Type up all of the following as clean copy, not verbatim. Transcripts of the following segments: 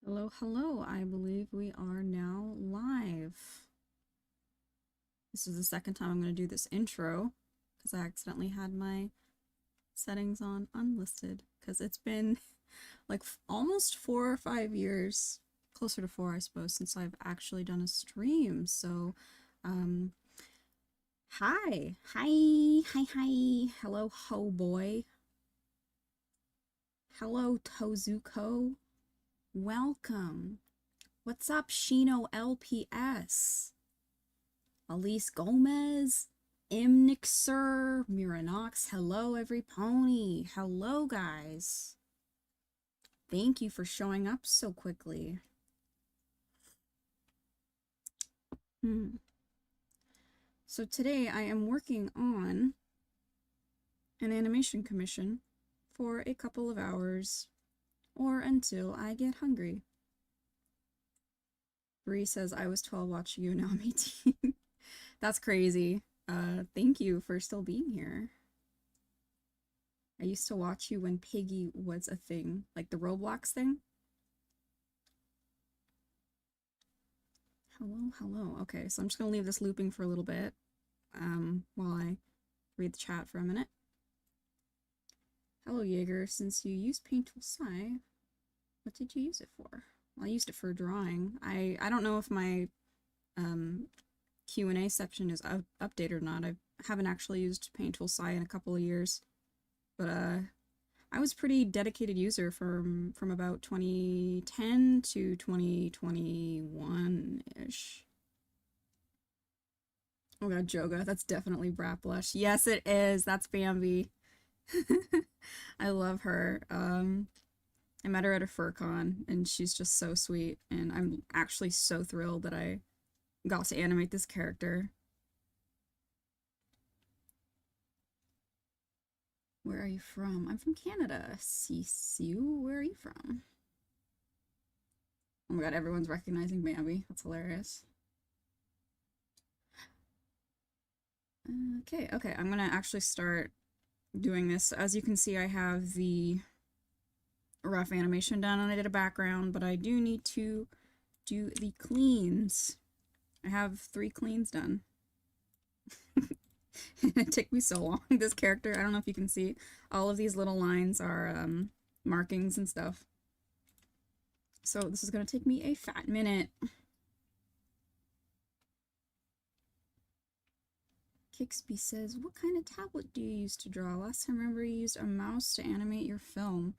Hello, hello. I believe we are now live. This is the second time I'm going to do this intro because I accidentally had my settings on unlisted because it's been like almost 4 or 5 years, closer to 4, I suppose, since I've actually done a stream. So, um, hi. Hello, ho boy. Hello, Tozuko. Welcome. What's up, Shino LPS? Elise Gomez, Imnixer, Miranox, hello every pony. Hello guys. Thank you for showing up so quickly. So today I am working on an animation commission for a couple of hours or until I get hungry. Bree says I was 12 watching you, now I'm 18. That's crazy. Thank you for still being here. I used to watch you when Piggy was a thing, like the Roblox thing. Hello. Okay, so I'm just gonna leave this looping for a little bit, while I read the chat for a minute. Hello, Yeager. Since you use Paint Tool Sai, what did you use it for? Well, I used it for drawing. I don't know if my Q&A section is updated or not. I haven't actually used Paint Tool Sai in a couple of years, but I was a pretty dedicated user from about 2010 to 2021-ish. Oh god, Joga, that's definitely Brat Blush. Yes, it is. That's Bambi. I love her. I met her at a FurCon, and she's just so sweet, and I'm actually so thrilled that I got to animate this character. Where are you from? I'm from Canada. Sisu, where are you from? Oh my god, everyone's recognizing Bambi. That's hilarious. Okay, I'm gonna actually start doing this. As you can see, I have the rough animation done and I did a background, but I do need to do the cleans. I have 3 cleans done. It took me so long. This character, I don't know if you can see, all of these little lines are markings and stuff. So this is gonna take me a fat minute. Kixby says, what kind of tablet do you use to draw? Last time I remember you used a mouse to animate your film.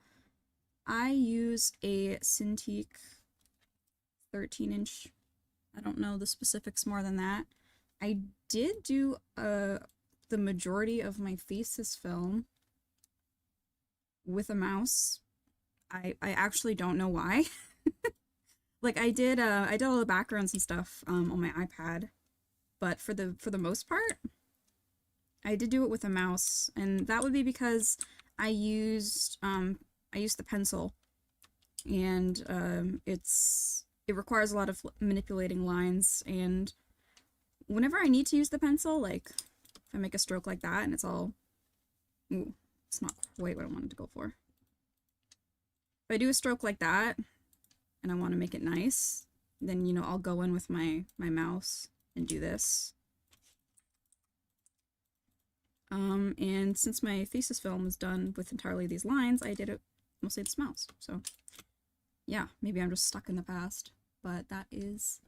I use a Cintiq 13-inch. I don't know the specifics more than that. I did do the majority of my thesis film with a mouse. I actually don't know why. Like I did all the backgrounds and stuff on my iPad, but for the most part, I did do it with a mouse, and that would be because I used the pencil, and it requires a lot of manipulating lines, and whenever I need to use the pencil, like if I make a stroke like that and it's all, ooh, it's not quite what I wanted to go for. If I do a stroke like that and I want to make it nice, then, you know, I'll go in with my mouse and do this. And since my thesis film was done with entirely these lines, I did it mostly with this mouse. So yeah, maybe I'm just stuck in the past, but that is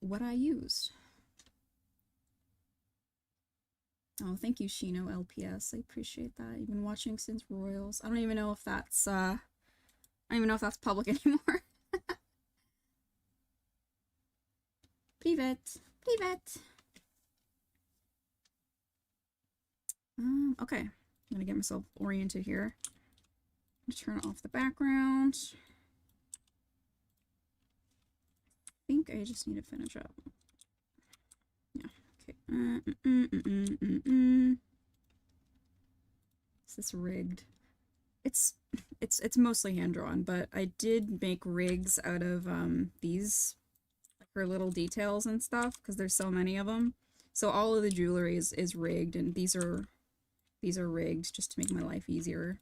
what I used. Oh, thank you, Shino LPS. I appreciate that. You've been watching since Royals. I don't even know if that's public anymore. Privet. Okay. I'm gonna get myself oriented here. I'm gonna turn off the background. I think I just need to finish up. Yeah, okay. Is this rigged? It's mostly hand-drawn, but I did make rigs out of these, like her little details and stuff, because there's so many of them. So all of the jewelry is rigged, and these are rigged just to make my life easier.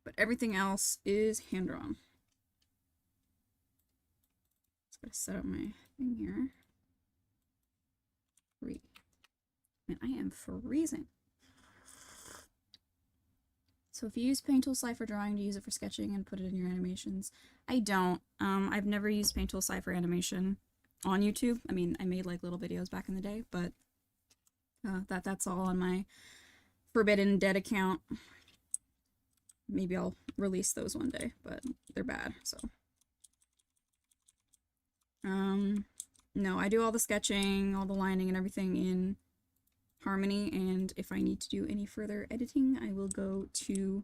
But everything else is hand-drawn. Gotta set up my thing here. Man, I am freezing. So if you use Paint Tool Sci for drawing, do you use it for sketching and put it in your animations? I don't. I've never used Paint Tool Sci for animation on YouTube. I mean, I made like little videos back in the day, but that's all on my Forbidden Dead account. Maybe I'll release those one day, but they're bad, so. No, I do all the sketching, all the lining and everything in Harmony, and if I need to do any further editing, I will go to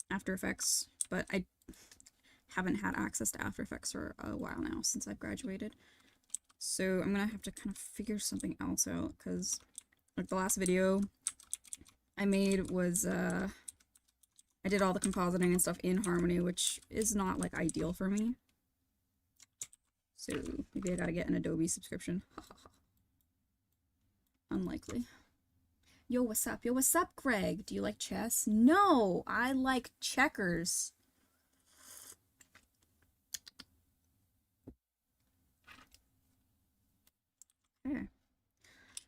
After Effects, but I haven't had access to After Effects for a while now, since I've graduated. So I'm gonna have to kind of figure something else out, because like the last video I made was, I did all the compositing and stuff in Harmony, which is not like ideal for me. So maybe I gotta get an Adobe subscription. Unlikely. Yo, what's up? Yo, what's up, Greg? Do you like chess? No, I like checkers. Okay.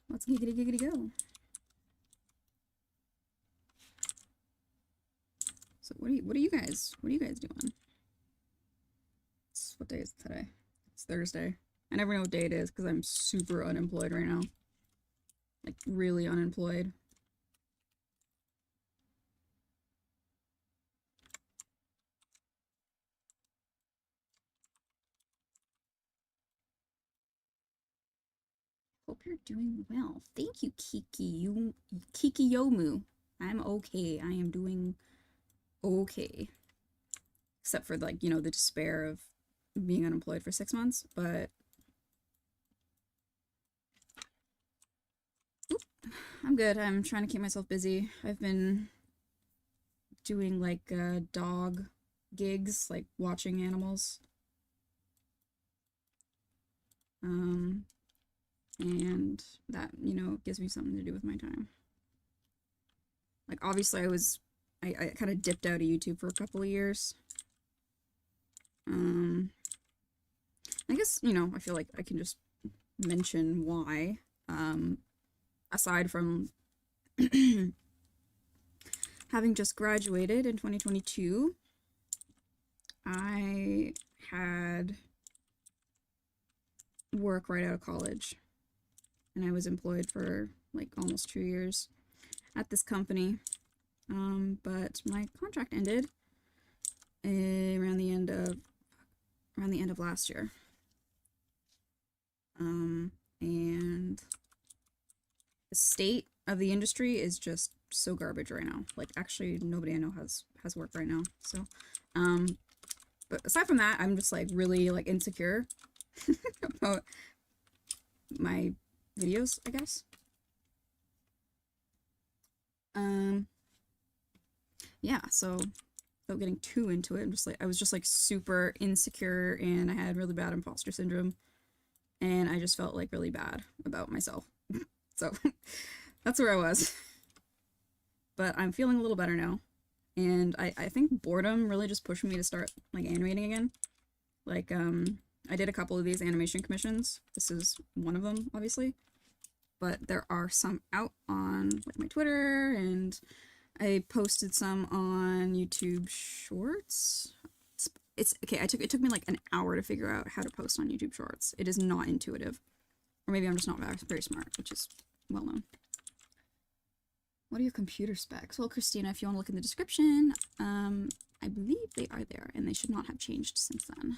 Let's giggity giggity go. So what are you guys doing? What day is it today? It's Thursday. I never know what day it is because I'm super unemployed right now. Like, really unemployed. Hope you're doing well. Thank you, Kikiyomu. I'm okay. I am doing okay. Except for, like, you know, the despair of being unemployed for 6 months, but I'm good. I'm trying to keep myself busy. I've been doing like dog gigs, like watching animals. And that, you know, gives me something to do with my time. Like, obviously I kind of dipped out of YouTube for a couple of years. I guess, you know, I feel like I can just mention why. Aside from having just graduated in 2022, I had work right out of college, and I was employed for like almost 2 years at this company, but my contract ended around the end of last year, and the state of the industry is just so garbage right now. Like, actually, nobody I know has work right now. So, but aside from that, I'm just like really like insecure about my videos, I guess. Yeah, so without getting too into it, I was just like super insecure, and I had really bad imposter syndrome, and I just felt like really bad about myself. So that's where I was. But I'm feeling a little better now. And I think boredom really just pushed me to start like animating again. Like, I did a couple of these animation commissions. This is one of them, obviously. But there are some out on like my Twitter, and I posted some on YouTube Shorts. It's okay, it took me like an hour to figure out how to post on YouTube Shorts. It is not intuitive. Or maybe I'm just not very smart, which is well known. What are your computer specs? Well, Christina, if you want to look in the description, I believe they are there, and they should not have changed since then.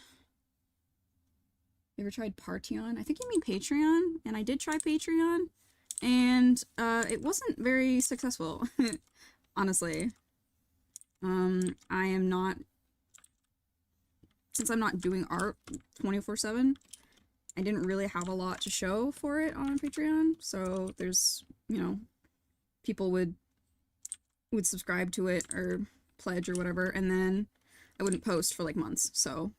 You ever tried Parteon? I think you mean Patreon, and I did try Patreon, and it wasn't very successful, honestly. I am not, since I'm not doing art 24/7, I didn't really have a lot to show for it on Patreon, so there's, you know, people would subscribe to it or pledge or whatever, and then I wouldn't post for like months, so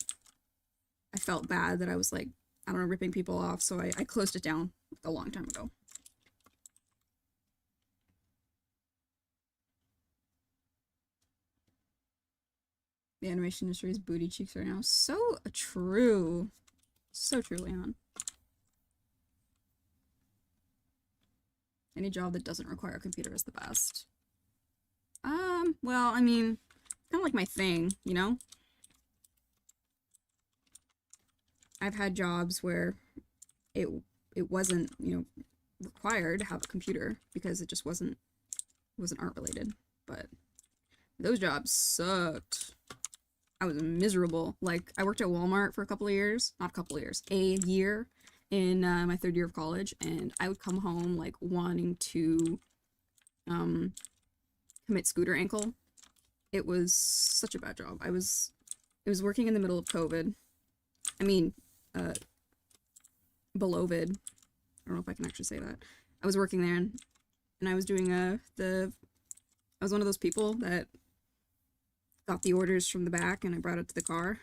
I felt bad that I was like, I don't know, ripping people off, so I closed it down a long time ago. The animation industry is booty cheeks right now. So true. So true, Leon. Any job that doesn't require a computer is the best. Well, I mean, kind of like my thing, you know? I've had jobs where it wasn't, you know, required to have a computer because it just wasn't art related. But those jobs sucked. I was miserable. Like, I worked at Walmart for a couple of years. Not a couple of years. A year in my third year of college. And I would come home, like, wanting to commit scooter ankle. It was such a bad job. It was working in the middle of COVID. I mean, beloved. I don't know if I can actually say that. I was working there and I was doing I was one of those people that got the orders from the back and I brought it to the car.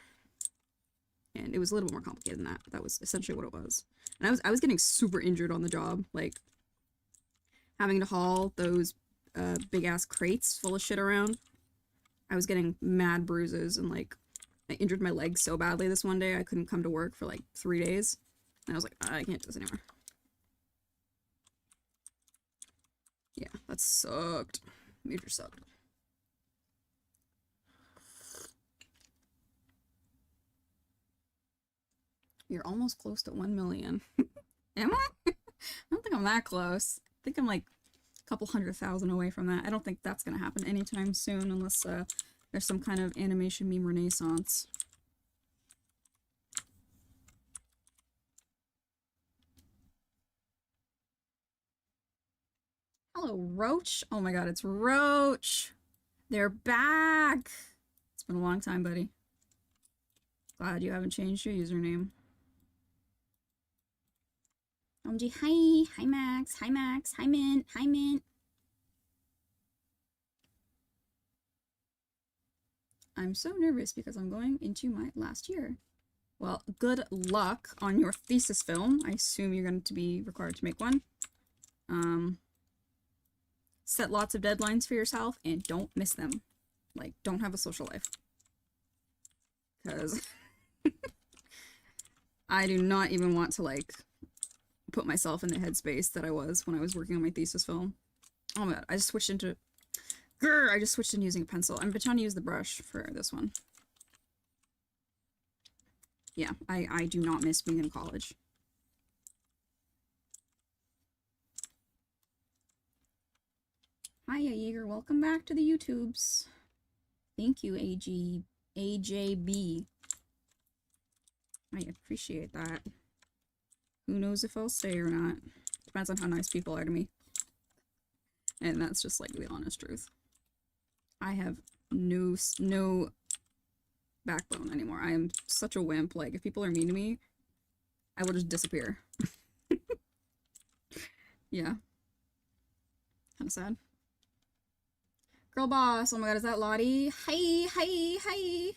And it was a little bit more complicated than that. That was essentially what it was. And I was getting super injured on the job, like having to haul those big ass crates full of shit around. I was getting mad bruises and like I injured my leg so badly this one day I couldn't come to work for like 3 days. And I was like, I can't do this anymore. Yeah, that sucked. Major sucked. You're almost close to 1 million. Am I? I don't think I'm that close. I think I'm like a couple 100,000 away from that. I don't think that's gonna happen anytime soon unless there's some kind of animation meme renaissance. Hello, Roach. Oh my god, it's Roach. They're back. It's been a long time, buddy. Glad you haven't changed your username. OMG, hi. Hi, Max. Hi, Max. Hi, Mint. Hi, Mint. I'm so nervous because I'm going into my last year. Well, good luck on your thesis film. I assume you're going to be required to make one. Set lots of deadlines for yourself and don't miss them. Like, don't have a social life. Because I do not even want to, like, put myself in the headspace that I was when I was working on my thesis film. Oh my god, I just switched into... Grr! I just switched into using a pencil. I've been trying to use the brush for this one. Yeah, I do not miss being in college. Hi, yeagar. Welcome back to the YouTubes. Thank you, AJB. I appreciate that. Who knows if I'll stay or not. Depends on how nice people are to me. And that's just like the honest truth. I have no backbone anymore. I am such a wimp. Like, if people are mean to me, I will just disappear. Yeah. Kind of sad. Girl boss. Oh my god, is that Lottie? Hi, hi, hi. I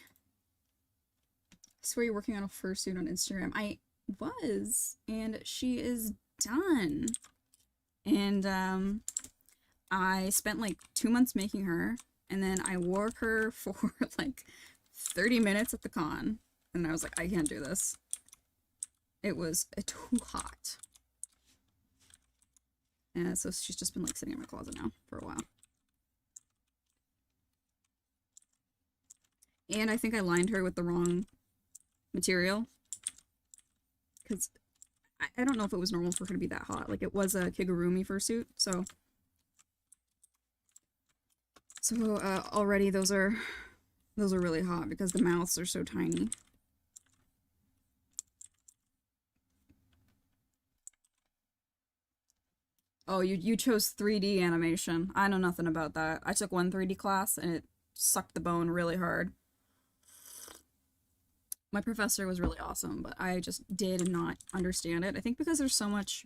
swear you're working on a fursuit on Instagram. I was, and she is done. And I spent like 2 months making her, and then I wore her for like 30 minutes at the con, and I was like, I can't do this. It was too hot. And so she's just been like sitting in my closet now for a while. And I think I lined her with the wrong material. Because I don't know if it was normal for her to be that hot. Like, it was a Kigurumi fursuit, so... So, already those are really hot because the mouths are so tiny. Oh, you chose 3D animation. I know nothing about that. I took one 3D class and it sucked the bone really hard. My professor was really awesome, but I just did not understand it. I think because there's so much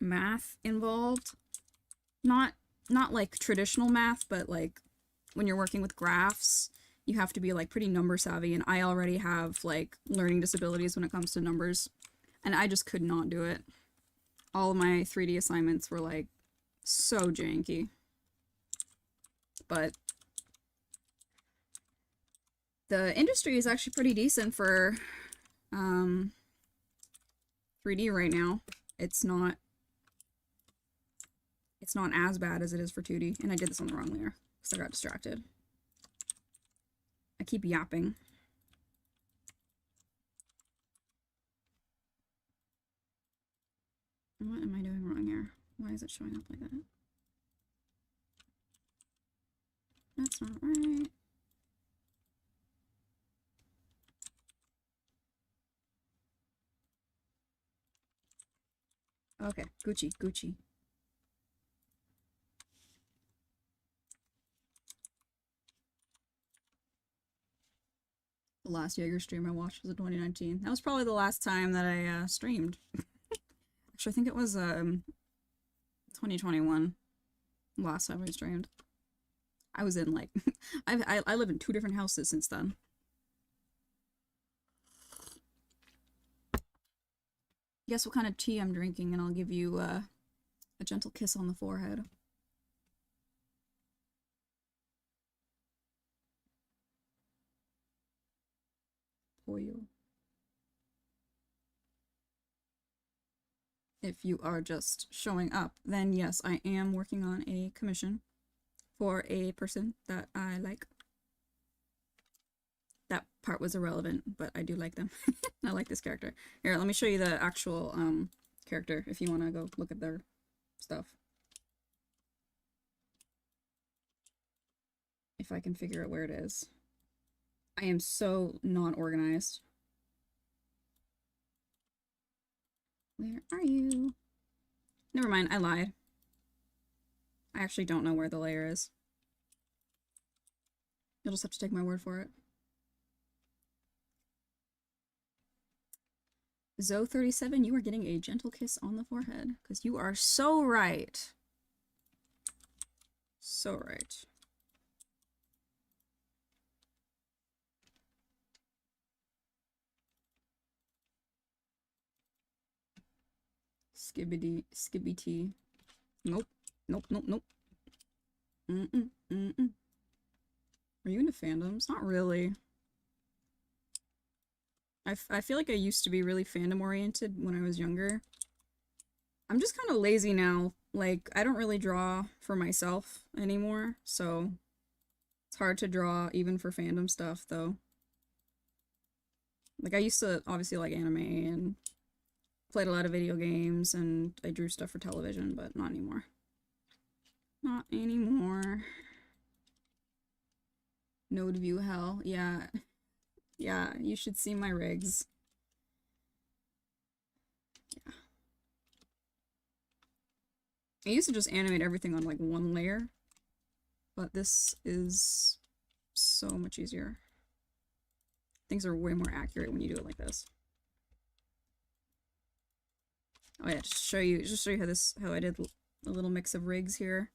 math involved. Not like traditional math, but like when you're working with graphs, you have to be like pretty number savvy, and I already have like learning disabilities when it comes to numbers, and I just could not do it. All of my 3D assignments were like so janky. But the industry is actually pretty decent for 3D right now. It's not as bad as it is for 2D. And I did this on the wrong layer because I got distracted. I keep yapping. What am I doing wrong here? Why is it showing up like that? That's not right. Okay, Gucci, Gucci. The last Jaeger stream I watched was in 2019. That was probably the last time that I streamed. Actually, I think it was 2021. Last time I streamed. I was in like I live in 2 different houses since then. Guess what kind of tea I'm drinking, and I'll give you a gentle kiss on the forehead. Pollo. If you are just showing up, then yes, I am working on a commission for a person that I like. That part was irrelevant, but I do like them. I like this character. Here, let me show you the actual character if you want to go look at their stuff. If I can figure out where it is. I am so not organized. Where are you? Never mind, I lied. I actually don't know where the layer is. You'll just have to take my word for it. Zoe37, you are getting a gentle kiss on the forehead, because you are so right. So right. Skibbity. Nope. Nope, nope, nope. Are you into fandoms? Not really. I feel like I used to be really fandom oriented when I was younger. I'm just kind of lazy now. Like, I don't really draw for myself anymore, so it's hard to draw even for fandom stuff, though. Like, I used to obviously like anime and played a lot of video games, and I drew stuff for television, but not anymore. Not anymore. Node view hell. Yeah. Yeah, you should see my rigs. Yeah. I used to just animate everything on like 1 layer, but this is so much easier. Things are way more accurate when you do it like this. Oh yeah, just show you how I did a little mix of rigs here.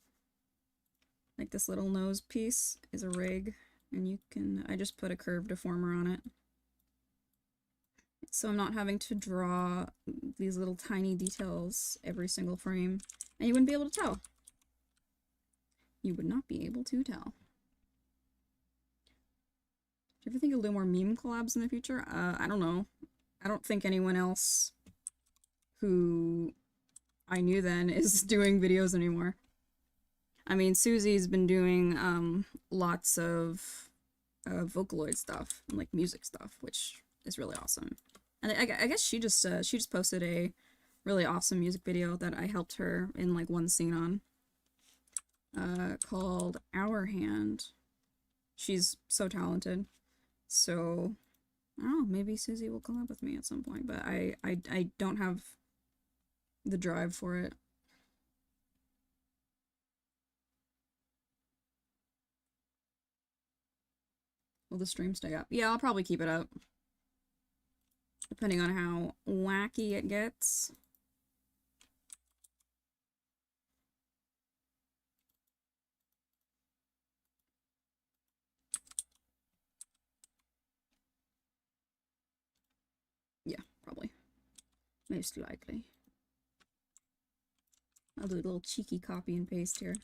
Like this little nose piece is a rig, and I just put a curve deformer on it. So I'm not having to draw these little tiny details every single frame, and you wouldn't be able to tell. You would not be able to tell. Do you ever think of a little more meme collabs in the future? I don't know. I don't think anyone else who I knew then is doing videos anymore. I mean, Susie's been doing lots of Vocaloid stuff and like music stuff, which is really awesome. And I guess she just posted a really awesome music video that I helped her in like one scene on, called Our Hand. She's so talented. So I don't know, maybe Susie will collab with me at some point, but I don't have the drive for it. Will the stream stay up? Yeah, I'll probably keep it up. Depending on how wacky it gets. Yeah, probably. Most likely. I'll do a little cheeky copy and paste here.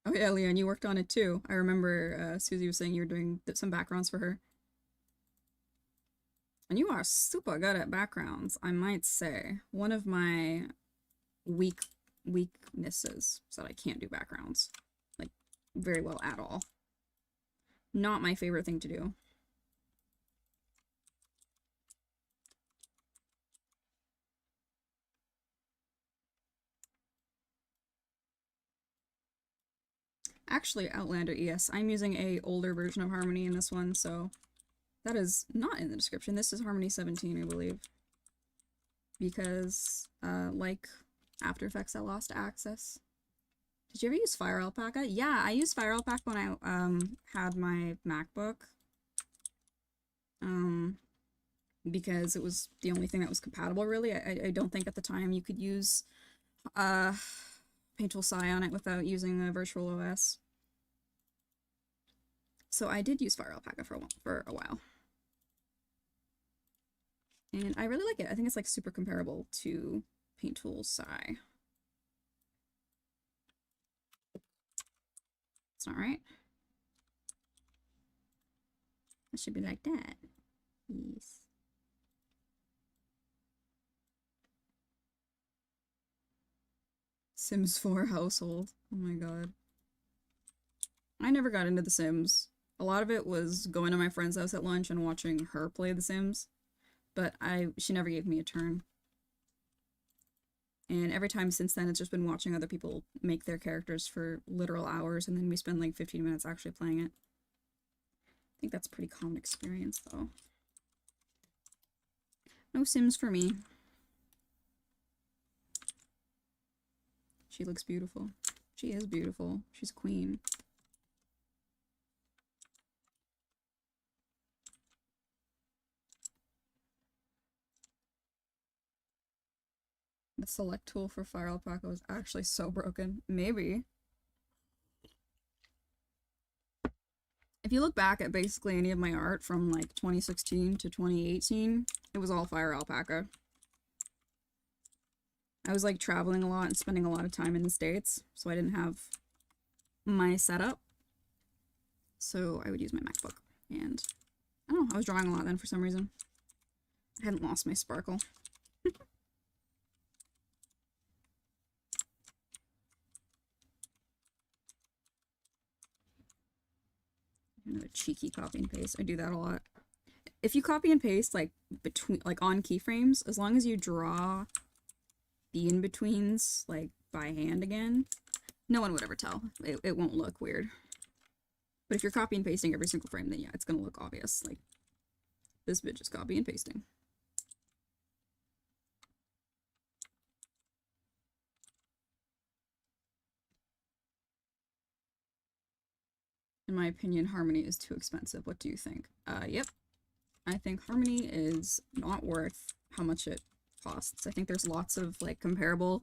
Oh yeah, Leon, you worked on it too. I remember Susie was saying you were doing some backgrounds for her. And you are super good at backgrounds, I might say. One of my weaknesses is that I can't do backgrounds. Like, very well at all. Not my favorite thing to do. Actually, Outlander, yes. I'm using a older version of Harmony in this one, so that is not in the description. This is Harmony 17, I believe. Because, like After Effects, I lost access. Did you ever use Fire Alpaca? Yeah, I used Fire Alpaca when I, had my MacBook. Because it was the only thing that was compatible, really. I don't think at the time you could use, Paint Tool Sai on it without using the virtual OS. So I did use Fire Alpaca for a while. And I really like it. I think it's like super comparable to Paint Tool Sai. It's not right. It should be like that. Yes. Sims 4 household. Oh my god. I never got into The Sims. A lot of it was going to my friend's house at lunch and watching her play The Sims. But she never gave me a turn. And every time since then, it's just been watching other people make their characters for literal hours, and then we spend like 15 minutes actually playing it. I think that's a pretty common experience, though. No Sims for me. She looks beautiful. She is beautiful. She's a queen. The select tool for Fire Alpaca was actually so broken. Maybe. If you look back at basically any of my art from like 2016 to 2018, it was all Fire Alpaca. I was like traveling a lot and spending a lot of time in the States, so I didn't have my setup. So I would use my MacBook. And I don't know, I was drawing a lot then for some reason. I hadn't lost my sparkle. Another cheeky copy and paste. I do that a lot. If you copy and paste like on keyframes, as long as you draw the in-betweens like by hand again, no one would ever tell. It won't look weird. But if you're copy and pasting every single frame, then yeah, it's gonna look obvious. Like, this bitch is copy and pasting. In my opinion, Harmony is too expensive. What do you think? Yep. I think Harmony is not worth how much it costs. I think there's lots of like comparable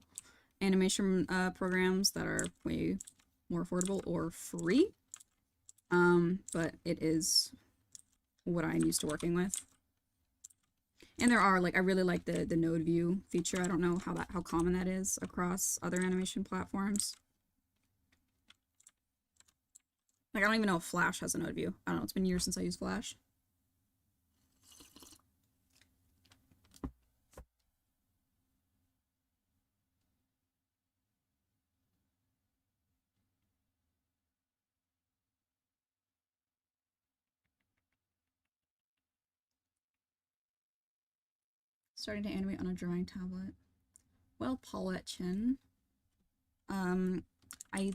animation programs that are way more affordable or free. But it is what I'm used to working with. And there are, like, I really like the node view feature. I don't know how common that is across other animation platforms. Like, I don't even know if Flash has a node view. I don't know, it's been years since I used Flash. Starting to animate on a drawing tablet. Well, Paulette Chen. I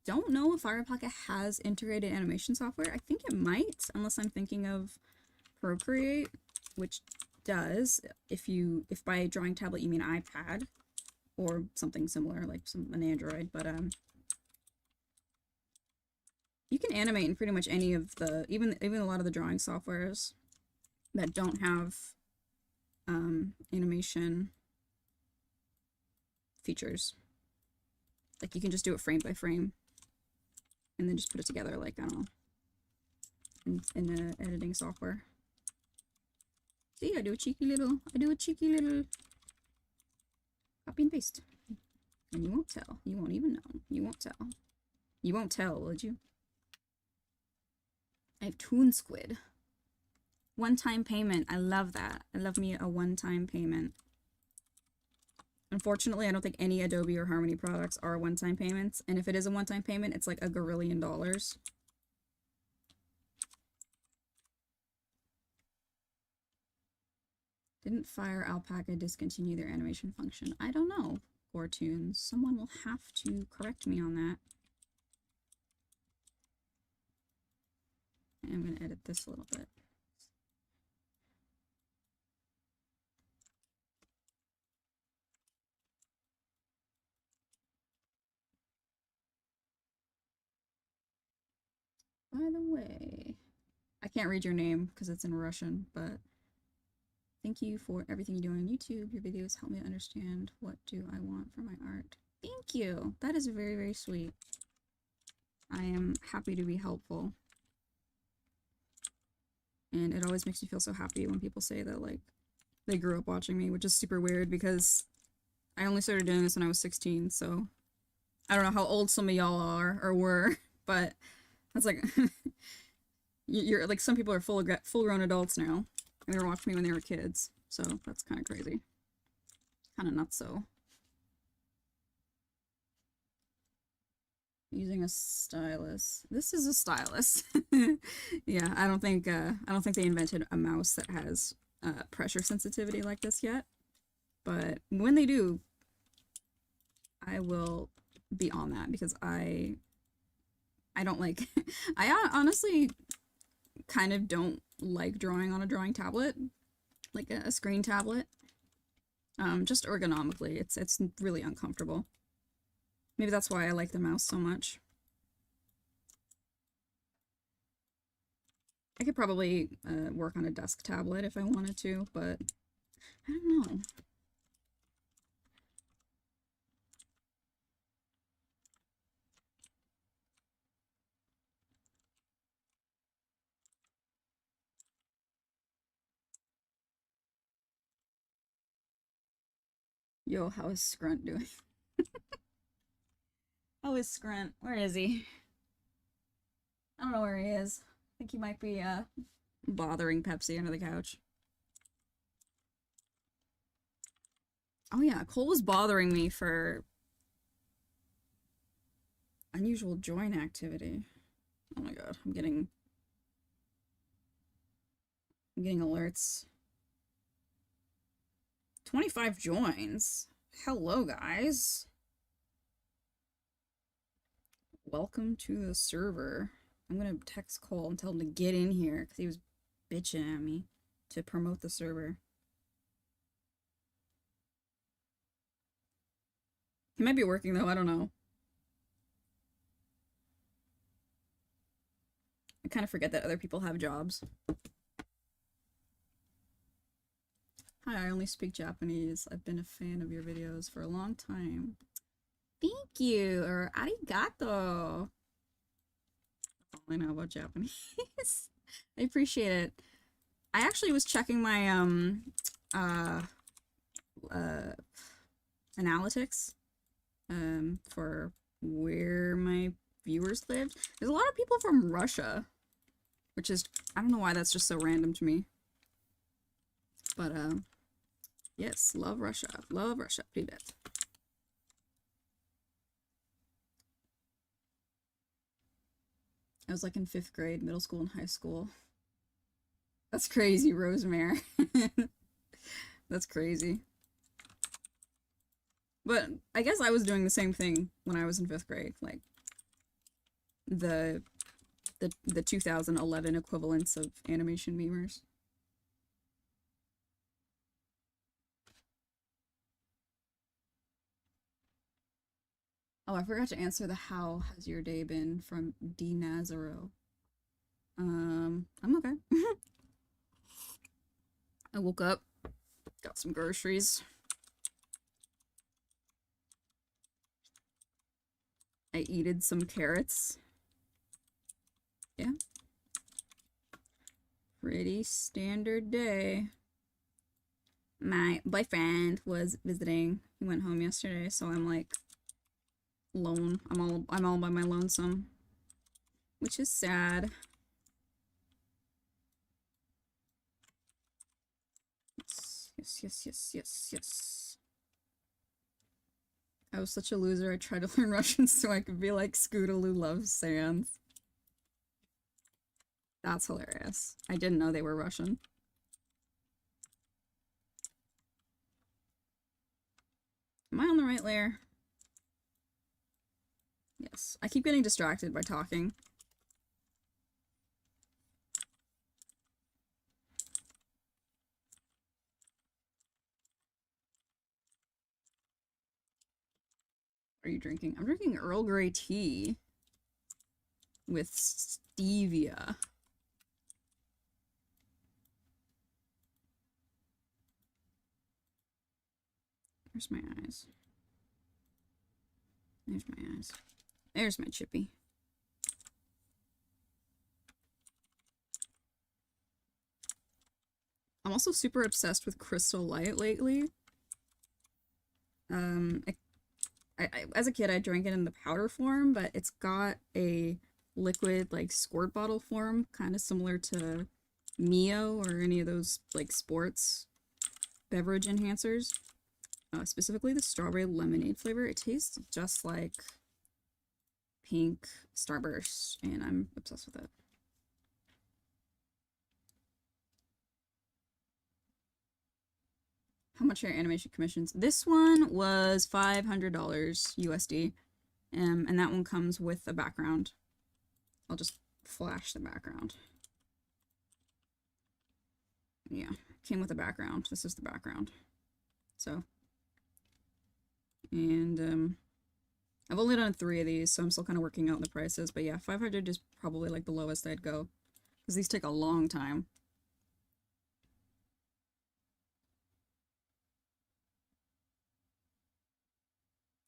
don't know if Fire Alpaca has integrated animation software. I think it might, unless I'm thinking of Procreate, which does. If by drawing tablet you mean iPad or something similar, like an Android, but you can animate in pretty much any of the even a lot of the drawing softwares that don't have animation features. Like, you can just do it frame by frame and then just put it together, like, I don't know, in the editing software. See, I do a cheeky little copy and paste. And you won't tell. You won't even know. You won't tell. You won't tell, would you? I have Toon Squid. One-time payment. I love that. I love me a one-time payment. Unfortunately, I don't think any Adobe or Harmony products are one-time payments. And if it is a one-time payment, it's like $1 gazillion. Didn't Fire Alpaca discontinue their animation function? I don't know, Gortoons. Someone will have to correct me on that. I'm going to edit this a little bit. By the way, I can't read your name because it's in Russian, but thank you for everything you do on YouTube. Your videos help me understand what do I want for my art. Thank you. That is very, very sweet. I am happy to be helpful. And it always makes me feel so happy when people say that, like, they grew up watching me, which is super weird because I only started doing this when I was 16, so I don't know how old some of y'all are or were, but that's like, you're like, some people are full-grown adults now, and they were watching me when they were kids, so that's kind of crazy. Kind of nuts, so. Using a stylus. This is a stylus. Yeah, I don't think they invented a mouse that has pressure sensitivity like this yet. But when they do, I will be on that because I don't like I honestly kind of don't like drawing on a drawing tablet, like a screen tablet. Just ergonomically, it's really uncomfortable. Maybe that's why I like the mouse so much. I could probably work on a desk tablet if I wanted to, but I don't know. Yo, how is Scrunt doing? How is Scrunt? Where is he? I don't know where he is. I think he might be bothering Pepsi under the couch. Oh yeah, Cole was bothering me for unusual join activity. Oh my god, I'm getting alerts. 25 joins. Hello, guys. Welcome to the server. I'm gonna text Cole and tell him to get in here because he was bitching at me to promote the server. He might be working though, I don't know. I kind of forget that other people have jobs. Hi, I only speak Japanese. I've been a fan of your videos for a long time. Thank you, or arigato. That's all I know about Japanese. I appreciate it. I actually was checking my analytics for where my viewers lived. There's a lot of people from Russia, which is, I don't know why that's just so random to me. But yes, love Russia. Love Russia. Привет. I was like in 5th grade, middle school, and high school. That's crazy, Rosemary. That's crazy. But I guess I was doing the same thing when I was in 5th grade, like the 2011 equivalents of animation memers. Oh, I forgot to answer the how has your day been from D Nazaro. I'm okay. I woke up, got some groceries. I eated some carrots. Yeah. Pretty standard day. My boyfriend was visiting. He went home yesterday, so I'm like lone. I'm all by my lonesome, which is sad. Yes, yes, yes, yes, yes. I was such a loser, I tried to learn Russian so I could be like Scootaloo loves Sans. That's hilarious. I didn't know they were Russian. Am I on the right layer? Yes. I keep getting distracted by talking. What are you drinking? I'm drinking Earl Grey tea with stevia. Where's my eyes? There's my eyes. There's my chippy. I'm also super obsessed with Crystal Light lately. As a kid, I drank it in the powder form, but it's got a liquid, like, squirt bottle form, kind of similar to Mio or any of those, like, sports beverage enhancers. Specifically the strawberry lemonade flavor. It tastes just like pink Starburst, and I'm obsessed with it. How much are your animation commissions? This one was $500 USD, and that one comes with a background. I'll just flash the background. Yeah, came with a background. This is the background. So, and I've only done 3 of these, so I'm still kind of working out the prices. But yeah, 500 is probably like the lowest I'd go, because these take a long time.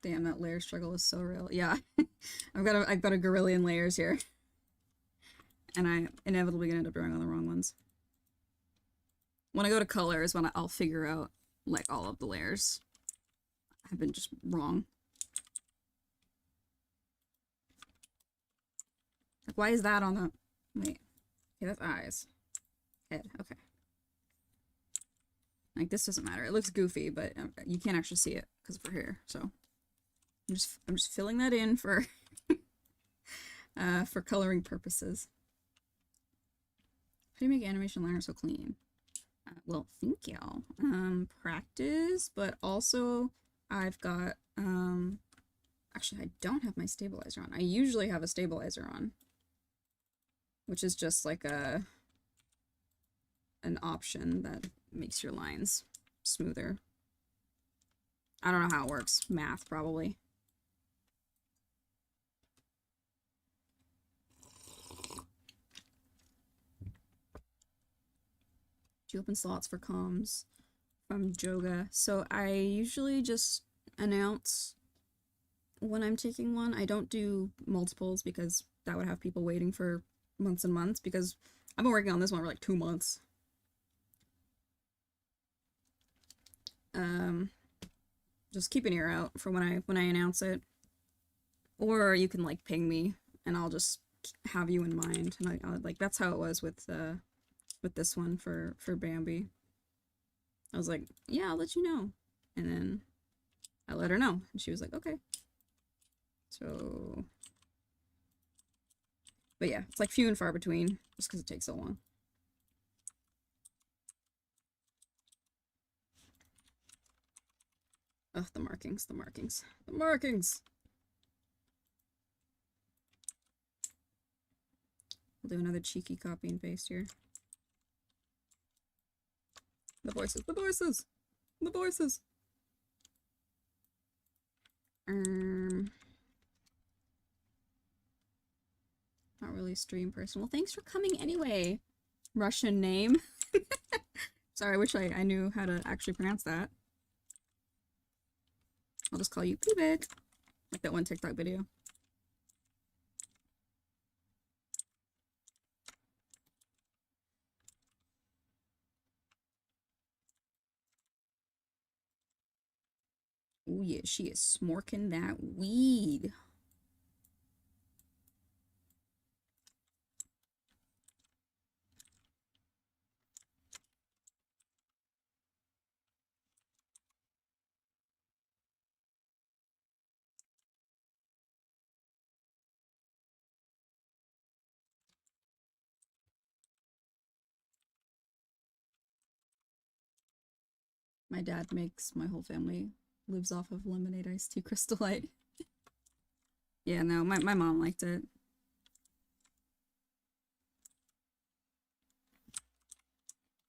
Damn, that layer struggle is so real. Yeah, I've got a gorillion layers here, and I inevitably gonna end up drawing on the wrong ones. When I go to color is when I'll figure out like all of the layers. I've been just wrong. Like, why is that on the... Wait. Okay, that's eyes. Head. Okay. Like, this doesn't matter. It looks goofy, but you can't actually see it because of her hair. So I'm just filling that in for for coloring purposes. How do you make animation liner so clean? Well, thank y'all. Practice, but also I've got actually I don't have my stabilizer on. I usually have a stabilizer on, which is just like an option that makes your lines smoother. I don't know how it works. Math, probably. Do you open slots for comms from Joga? So I usually just announce when I'm taking one. I don't do multiples because that would have people waiting for months and months, because I've been working on this one for like 2 months. Just keep an ear out for when I announce it, or you can like ping me and I'll just have you in mind. And I like, that's how it was with this one for Bambi. I was like, yeah, I'll let you know, and then I let her know, and she was like, okay. So, but yeah, it's like few and far between, just because it takes so long. Ugh, the markings, the markings, the markings! We'll do another cheeky copy and paste here. The voices, the voices! The voices! Not really stream person. Well, thanks for coming anyway. Russian name. Sorry, I wish I knew how to actually pronounce that. I'll just call you Pubik. Like that one TikTok video. Oh yeah, she is smorking that weed. My dad makes my whole family lives off of lemonade iced tea Crystal Light. Yeah, no, my mom liked it.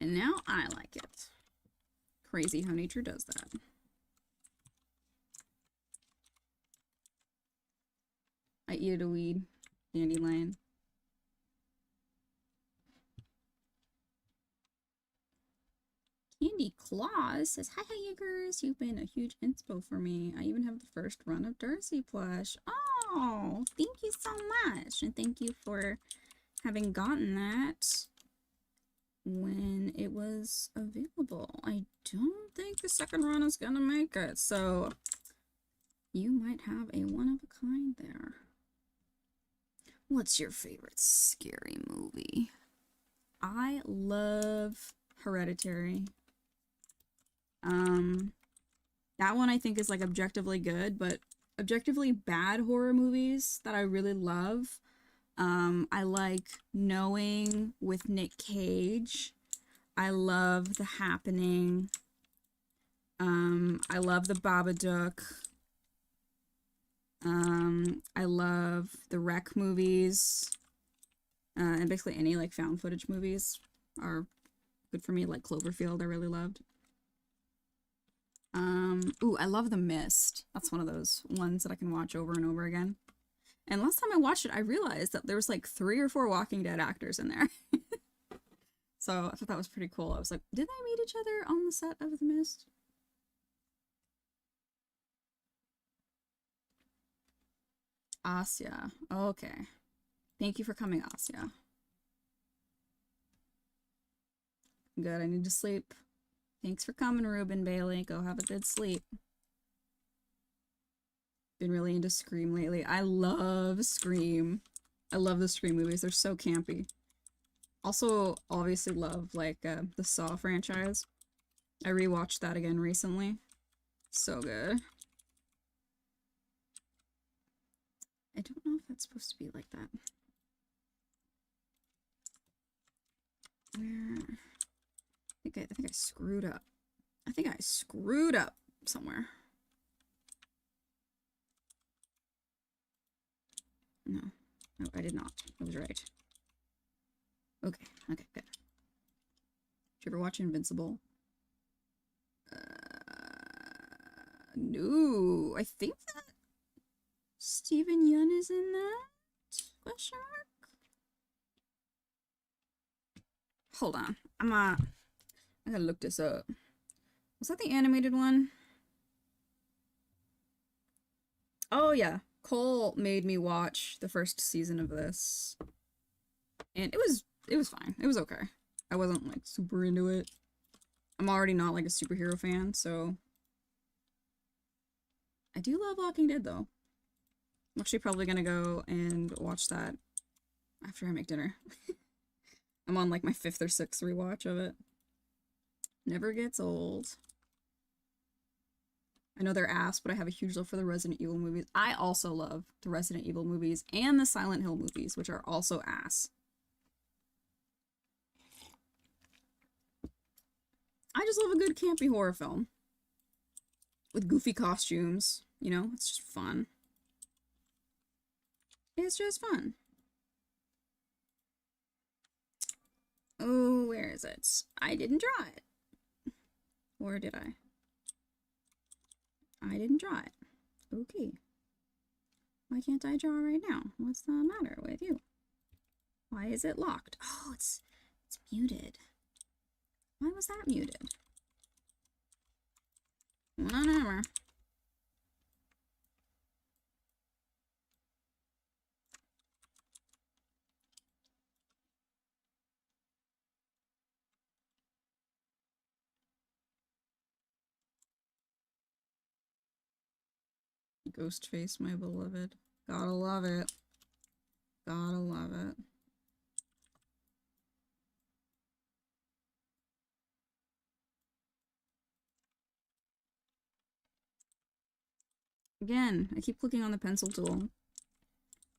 And now I like it. Crazy how nature does that. I eat a weed. Dandelion. Candy Claus says, hi, yeagars. You've been a huge inspo for me. I even have the first run of Darcy plush. Oh, thank you so much. And thank you for having gotten that when it was available. I don't think the second run is gonna make it, so you might have a one of a kind there. What's your favorite scary movie? I love Hereditary. That one I think is like objectively good, but objectively bad horror movies that I really love. I like Knowing with Nick Cage. I love The Happening. I love The Babadook. I love the Wreck movies. And basically any like found footage movies are good for me, like Cloverfield I really loved. Ooh, I love The Mist. That's one of those ones that I can watch over and over again. And last time I watched it, I realized that there was like 3 or 4 Walking Dead actors in there. So I thought that was pretty cool. I was like, did they meet each other on the set of The Mist? Asya. Okay. Thank you for coming, Asya. Good, I need to sleep. Thanks for coming, Ruben Bailey. Go have a good sleep. Been really into Scream lately. I love Scream. I love the Scream movies. They're so campy. Also, obviously love, like, the Saw franchise. I rewatched that again recently. So good. I don't know if that's supposed to be like that. Where... I think I screwed up. I think I screwed up somewhere. No. No, I did not. I was right. Okay. Okay, good. Did you ever watch Invincible? No. I think that Steven Yeun is in that? Question mark? Hold on. I gotta look this up. Was that the animated one? Oh yeah. Cole made me watch the first season of this. And it was fine. It was okay. I wasn't like super into it. I'm already not like a superhero fan, so I do love Walking Dead though. I'm actually probably gonna go and watch that after I make dinner. I'm on like my 5th or 6th rewatch of it. Never gets old. I know they're ass, but I have a huge love for the Resident Evil movies. I also love the Resident Evil movies and the Silent Hill movies, which are also ass. I just love a good campy horror film. With goofy costumes, you know? It's just fun. It's just fun. Oh, where is it? I didn't draw it. Or did I? I didn't draw it. Okay. Why can't I draw right now? What's the matter with you? Why is it locked? Oh, it's muted. Why was that muted? Whatever. Ghostface, my beloved. Gotta love it. Gotta love it. Again, I keep clicking on the pencil tool.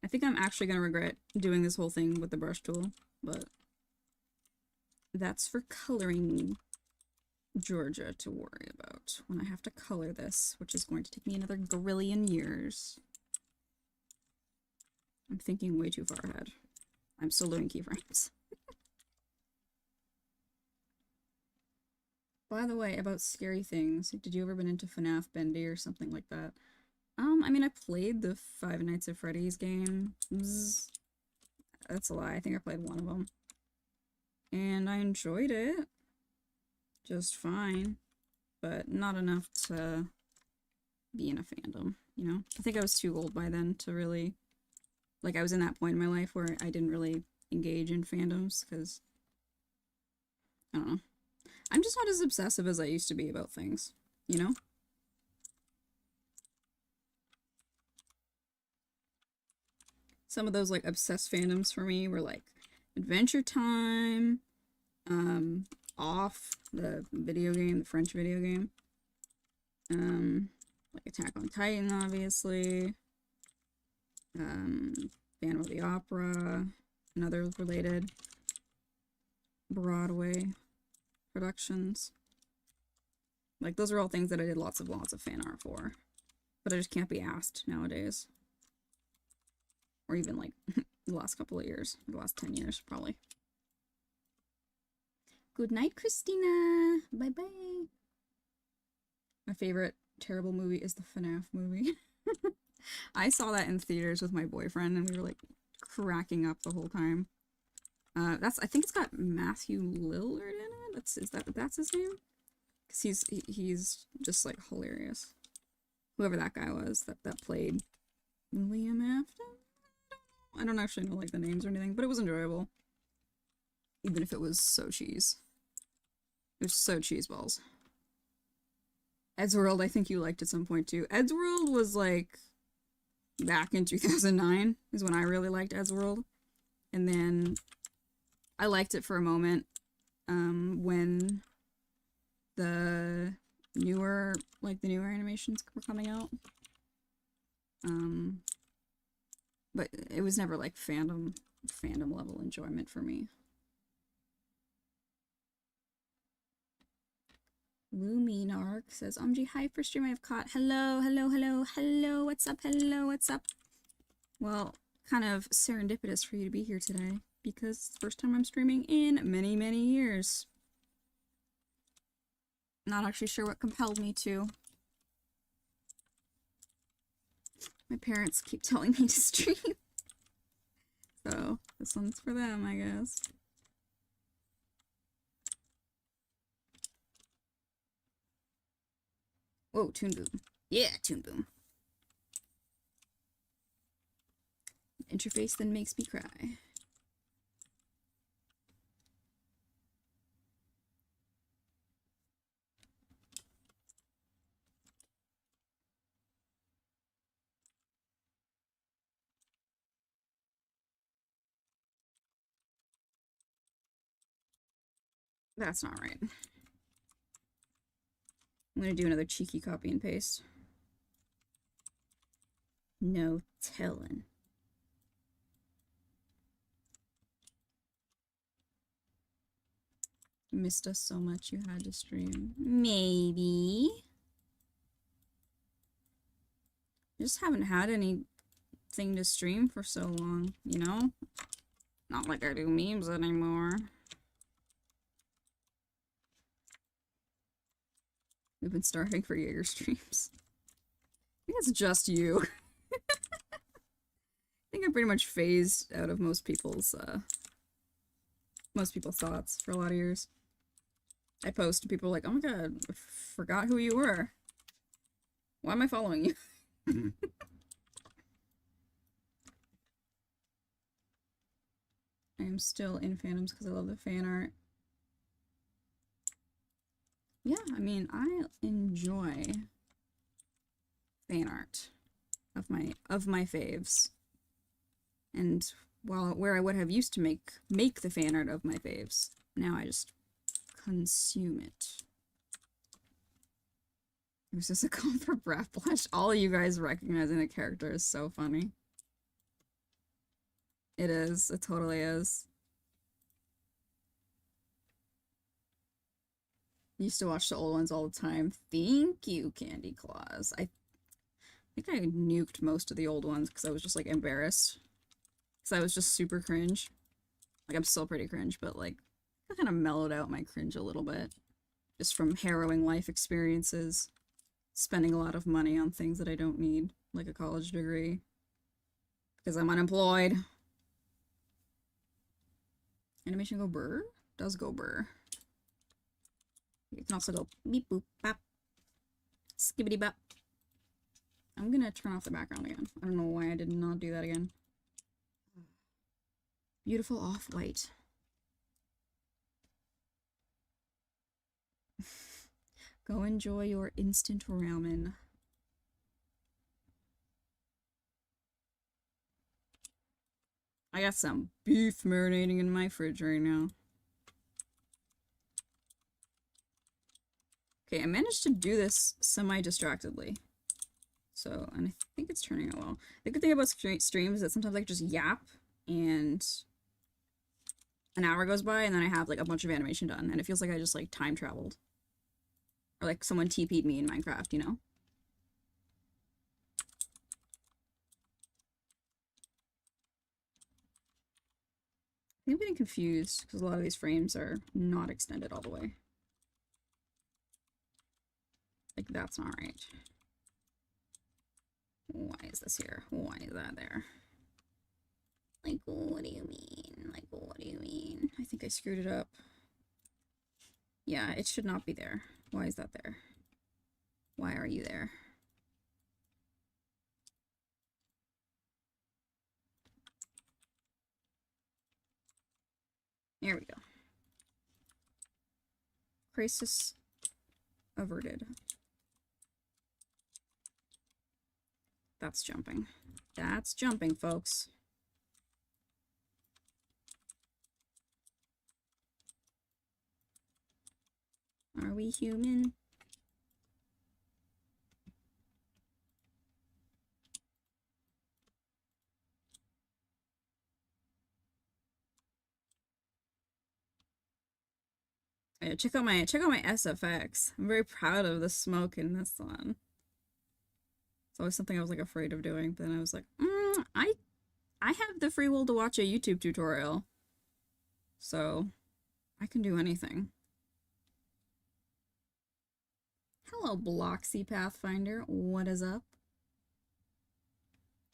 I think I'm actually gonna regret doing this whole thing with the brush tool, but that's for coloring. Georgia to worry about when I have to color this, which is going to take me another grillion years. I'm thinking way too far ahead. I'm still doing keyframes. By the way, about scary things, did you ever been into FNAF Bendy or something like that? I mean, I played the Five Nights at Freddy's games. That's a lie. I think I played one of them. And I enjoyed it. Just fine. But not enough to be in a fandom, you know? I think I was too old by then to really... Like, I was in that point in my life where I didn't really engage in fandoms, because... I don't know. I'm just not as obsessive as I used to be about things, you know? Some of those, like, obsessed fandoms for me were, like, Adventure Time, Off, the video game, the French video game, like Attack on Titan, obviously, Phantom of the Opera, and other related Broadway productions. Like, those are all things that I did lots of fan art for. But I just can't be asked nowadays. Or even, like, the last couple of years. The last 10 years, probably. Good night, Christina! Bye-bye! My favorite terrible movie is the FNAF movie. I saw that in theaters with my boyfriend, and we were, like, cracking up the whole time. I think it's got Matthew Lillard in it? That's his name? Because he's just, like, hilarious. Whoever that guy was that played Liam Afton? I don't actually know, like, the names or anything, but it was enjoyable. Even if it was so cheese. It was so cheeseballs. Eddsworld, I think you liked at some point, too. Eddsworld was, like, back in 2009 is when I really liked Eddsworld. And then I liked it for a moment when the newer animations were coming out. But it was never, like, fandom level enjoyment for me. Luminark says, OMG, hi, first stream I have caught. Hello, hello, hello, hello, what's up, hello, what's up? Well, kind of serendipitous for you to be here today, because it's the first time I'm streaming in many, many years. Not actually sure what compelled me to. My parents keep telling me to stream. So, this one's for them, I guess. Whoa, Toonboom. Yeah, Toonboom. Interface that makes me cry. That's not right. I'm gonna do another cheeky copy and paste. No telling. You missed us so much you had to stream. Maybe. I just haven't had anything to stream for so long, you know? Not like I do memes anymore. We've been starving for yeagar streams. I think it's just you. I think I pretty much phased out of most people's thoughts for a lot of years. I post and people are like, oh my god, I forgot who you were. Why am I following you? I am still in fandoms because I love the fan art. Yeah, I mean, I enjoy fan art of my faves. And where I would have used to make the fan art of my faves, now I just consume it. It was just a call for breath blush. All of you guys recognizing the character is so funny. It is. It totally is. Used to watch the old ones all the time. Thank you, Candy Claus. I think I nuked most of the old ones because I was just like embarrassed. Because I was just super cringe. Like, I'm still pretty cringe, but like, I kind of mellowed out my cringe a little bit. Just from harrowing life experiences. Spending a lot of money on things that I don't need, like a college degree. Because I'm unemployed. Animation go burr? Does go burr. You can also go beep boop bop. Skibbity bop. I'm gonna turn off the background again. I don't know why I did not do that again. Beautiful off-white. Go enjoy your instant ramen. I got some beef marinating in my fridge right now. Okay, I managed to do this semi-distractedly. So, and I think it's turning out well. The good thing about streams is that sometimes I can just yap and an hour goes by and then I have like a bunch of animation done and it feels like I just like time traveled. Or like someone TP'd me in Minecraft, you know? I think I'm getting confused because a lot of these frames are not extended all the way. Like, that's not right. Why is this here? Why is that there? Like, what do you mean? Like, what do you mean? I think I screwed it up. Yeah, it should not be there. Why is that there? Why are you there? There we go. Crisis averted. That's jumping. That's jumping, folks. Are we human? Yeah, check out my SFX. I'm very proud of the smoke in this one. It's always something I was like afraid of doing, but then I was like, I have the free will to watch a YouTube tutorial. So I can do anything. Hello, Bloxy Pathfinder. What is up?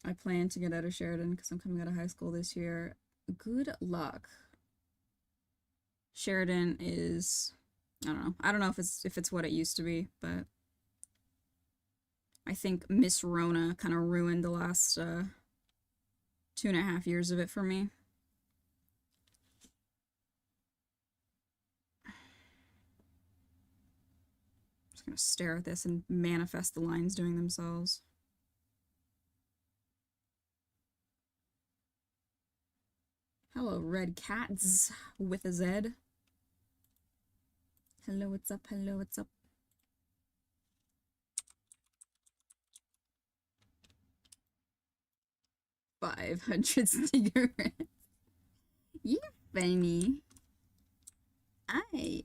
I plan to get out of Sheridan because I'm coming out of high school this year. Good luck. Sheridan is, I don't know. I don't know if it's what it used to be, but I think Miss Rona kind of ruined the last 2.5 years of it for me. Just gonna stare at this and manifest the lines doing themselves. Hello, Red Cats with a Z. Hello, what's up? Hello, what's up? $500 cigarettes. You're funny. I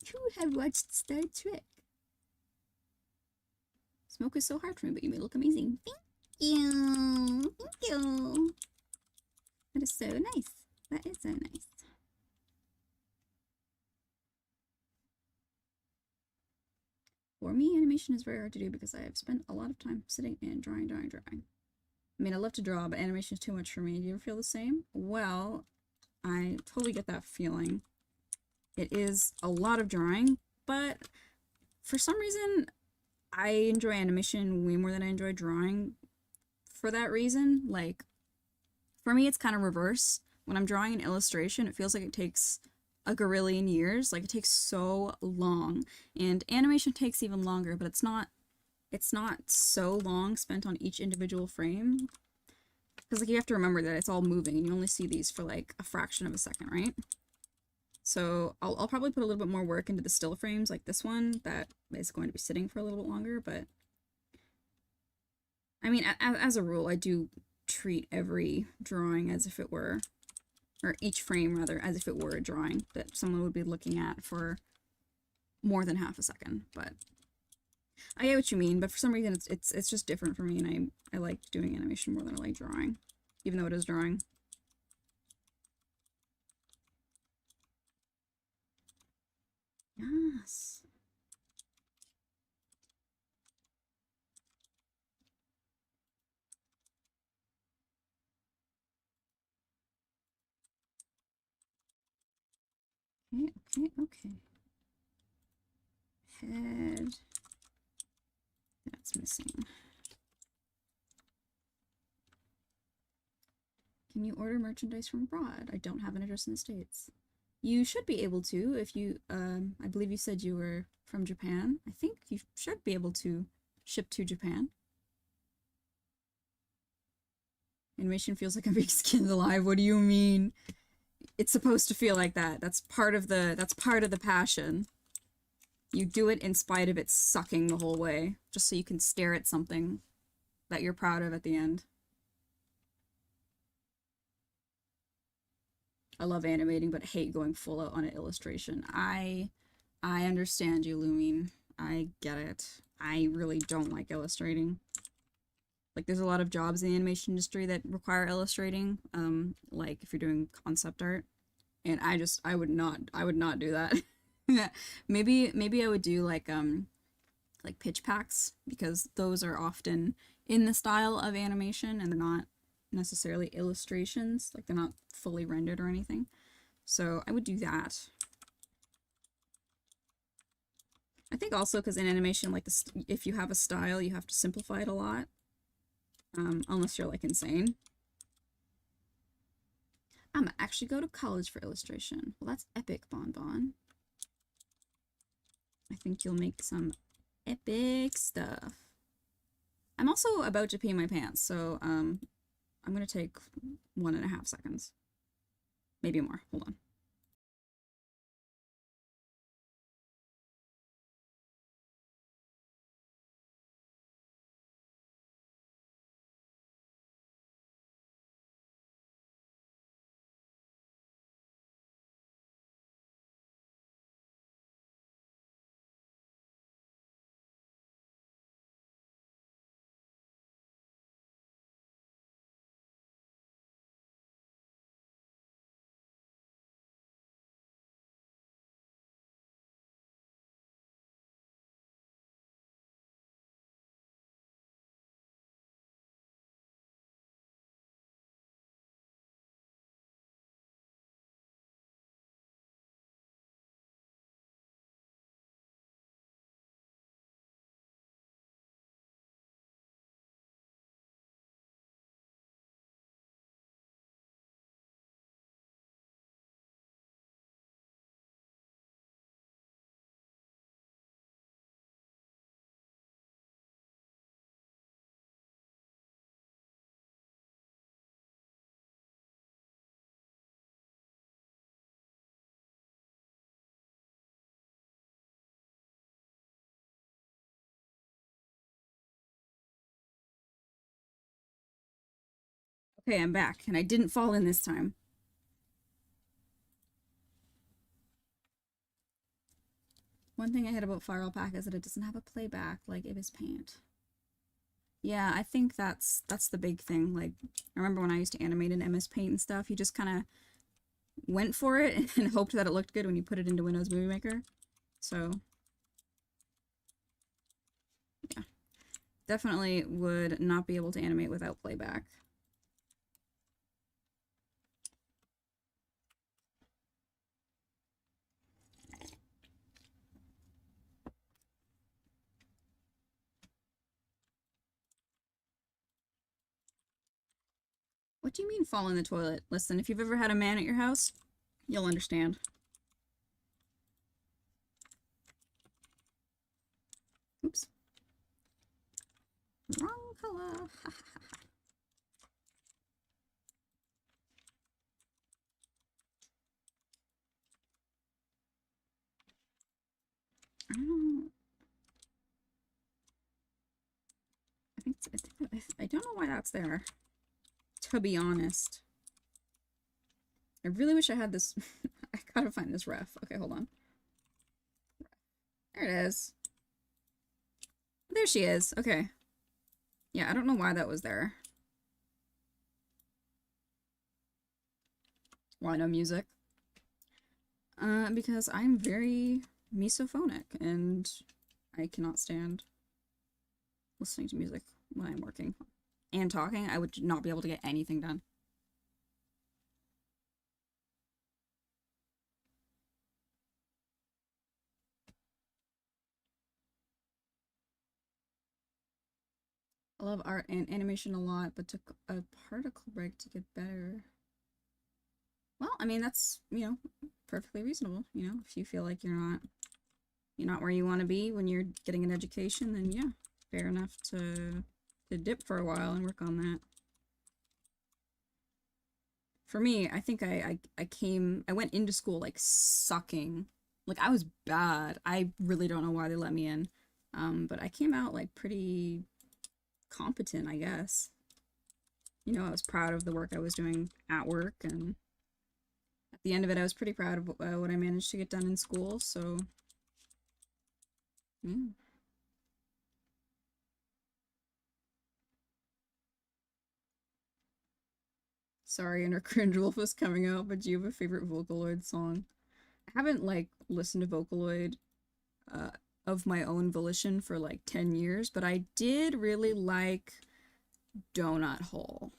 too have watched Star Trek. Smoke is so hard for me, but you may look amazing. Thank you. Thank you. That is so nice. That is so nice. For me, animation is very hard to do because I have spent a lot of time sitting and drawing. I mean, I love to draw, but animation is too much for me. Do you ever feel the same? Well, I totally get that feeling. It is a lot of drawing, but for some reason, I enjoy animation way more than I enjoy drawing for that reason. Like, for me, it's kind of reverse. When I'm drawing an illustration, it feels like it takes a gorillion years. Like, it takes so long. And animation takes even longer, but it's not so long spent on each individual frame. Because, like, you have to remember that it's all moving, and you only see these for, like, a fraction of a second, right? So I'll probably put a little bit more work into the still frames, like this one, that is going to be sitting for a little bit longer, but I mean, as a rule, I do treat every drawing as if it were, or each frame, rather, as if it were a drawing that someone would be looking at for more than half a second, but I get what you mean, but for some reason it's just different for me, and I like doing animation more than I like drawing, even though it is drawing. Yes. Okay. Head. That's missing. Can you order merchandise from abroad? I don't have an address in the States. You should be able to if you, I believe you said you were from Japan. I think you should be able to ship to Japan. Animation feels like a big skin alive. What do you mean? It's supposed to feel like that. That's part of the passion. You do it in spite of it sucking the whole way, just so you can stare at something that you're proud of at the end. I love animating, but hate going full out on an illustration. I understand you, Lumine. I get it. I really don't like illustrating. Like, there's a lot of jobs in the animation industry that require illustrating, like if you're doing concept art, and I would not do that. Maybe I would do like pitch packs, because those are often in the style of animation and they're not necessarily illustrations, like they're not fully rendered or anything. So I would do that. I think also because in animation, like this, if you have a style, you have to simplify it a lot. Unless you're like insane. I'm gonna actually go to college for illustration. Well, that's epic, Bonbon. I think you'll make some epic stuff. I'm also about to pee my pants, so I'm gonna take 1.5 seconds. Maybe more. Hold on. Okay, I'm back, and I didn't fall in this time. One thing I hate about Fire Pack is that it doesn't have a playback like Ibis Paint. Yeah, I think that's the big thing. Like, I remember when I used to animate in MS Paint and stuff, you just kind of went for it and hoped that it looked good when you put it into Windows Movie Maker. So, yeah. Definitely would not be able to animate without playback. What do you mean fall in the toilet? Listen, if you've ever had a man at your house, you'll understand. Oops. Wrong color. I don't. I don't know why that's there. To be honest, I really wish I had this. I gotta find this ref. Okay, hold on. There it is. There she is. Okay. Yeah, I don't know why that was there. Why no music? Because I'm very misophonic and I cannot stand listening to music when I'm working and talking. I would not be able to get anything done. I love art and animation a lot, but took a particle break to get better. Well, I mean, that's, you know, perfectly reasonable. You know, if you feel like you're not where you want to be when you're getting an education, then yeah, fair enough to dip for a while and work on that. For me, I think I went into school like sucking. Like I was bad. I really don't know why they let me in. But I came out like pretty competent, I guess. You know, I was proud of the work I was doing at work, and at the end of it, I was pretty proud of what I managed to get done in school, so yeah. Sorry, Inner Cringe Wolf was coming out, but do you have a favorite Vocaloid song? I haven't, like, listened to Vocaloid uh, of my own volition for, like, 10 years, but I did really like Donut Hole.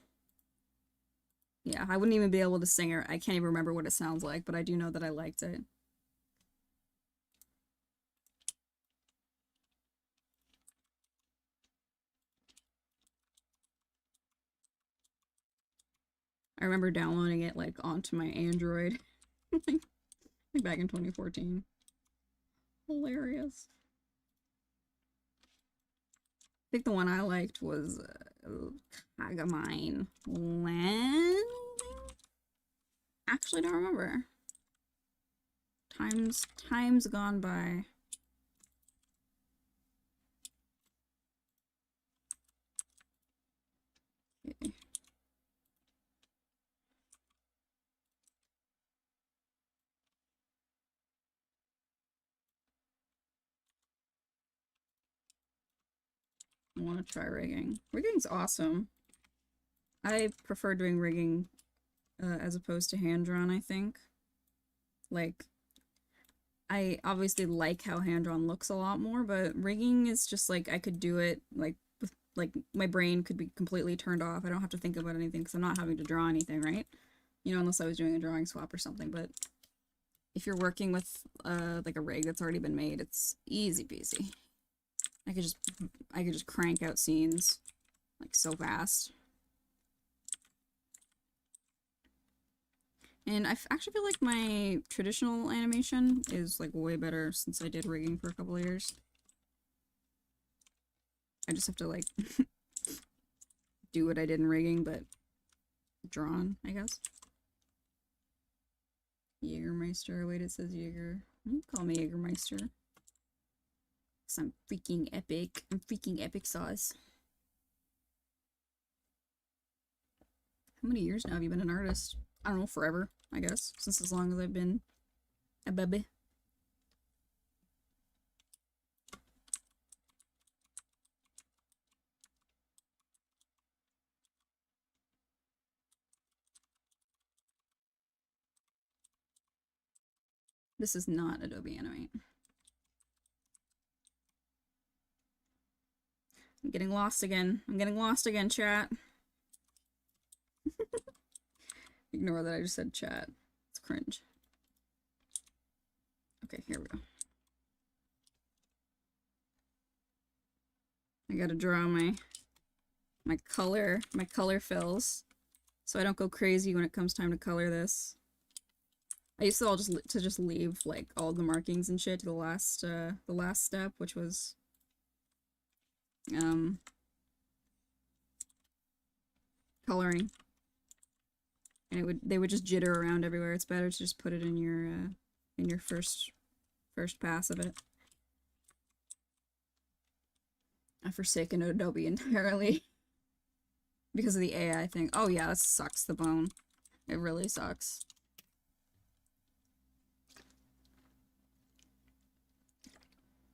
Yeah, I wouldn't even be able to sing it. I can't even remember what it sounds like, but I do know that I liked it. I remember downloading it, like, onto my Android. like back in 2014. Hilarious. I think the one I liked was Kagamine Land. Actually, don't remember. Time's gone by. Okay. I want to try rigging. Rigging's awesome. I prefer doing rigging as opposed to hand drawn, I think. Like, I obviously like how hand drawn looks a lot more, but rigging is just like I could do it like with like my brain could be completely turned off. I don't have to think about anything because I'm not having to draw anything, right? You know, unless I was doing a drawing swap or something. But if you're working with like a rig that's already been made, it's easy peasy. I could just crank out scenes like so fast. And I actually feel like my traditional animation is like way better since I did rigging for a couple of years. I just have to like do what I did in rigging, but drawn, I guess. Jägermeister. Wait, it says Jaeger. Call me Jägermeister. Because I'm freaking epic. I'm freaking epic sauce. How many years now have you been an artist? I don't know, forever, I guess. Since as long as I've been a baby. This is not Adobe Animate. I'm getting lost again. I'm getting lost again, chat. Ignore that I just said chat. It's cringe. Okay, here we go. I gotta draw my color fills, so I don't go crazy when it comes time to color this. I used to just leave like all the markings and shit to the last step, which was coloring, and they would just jitter around everywhere. It's better to just put it in your first pass of it. I've forsaken Adobe entirely because of the AI thing. Oh yeah, that sucks the bone. It really sucks.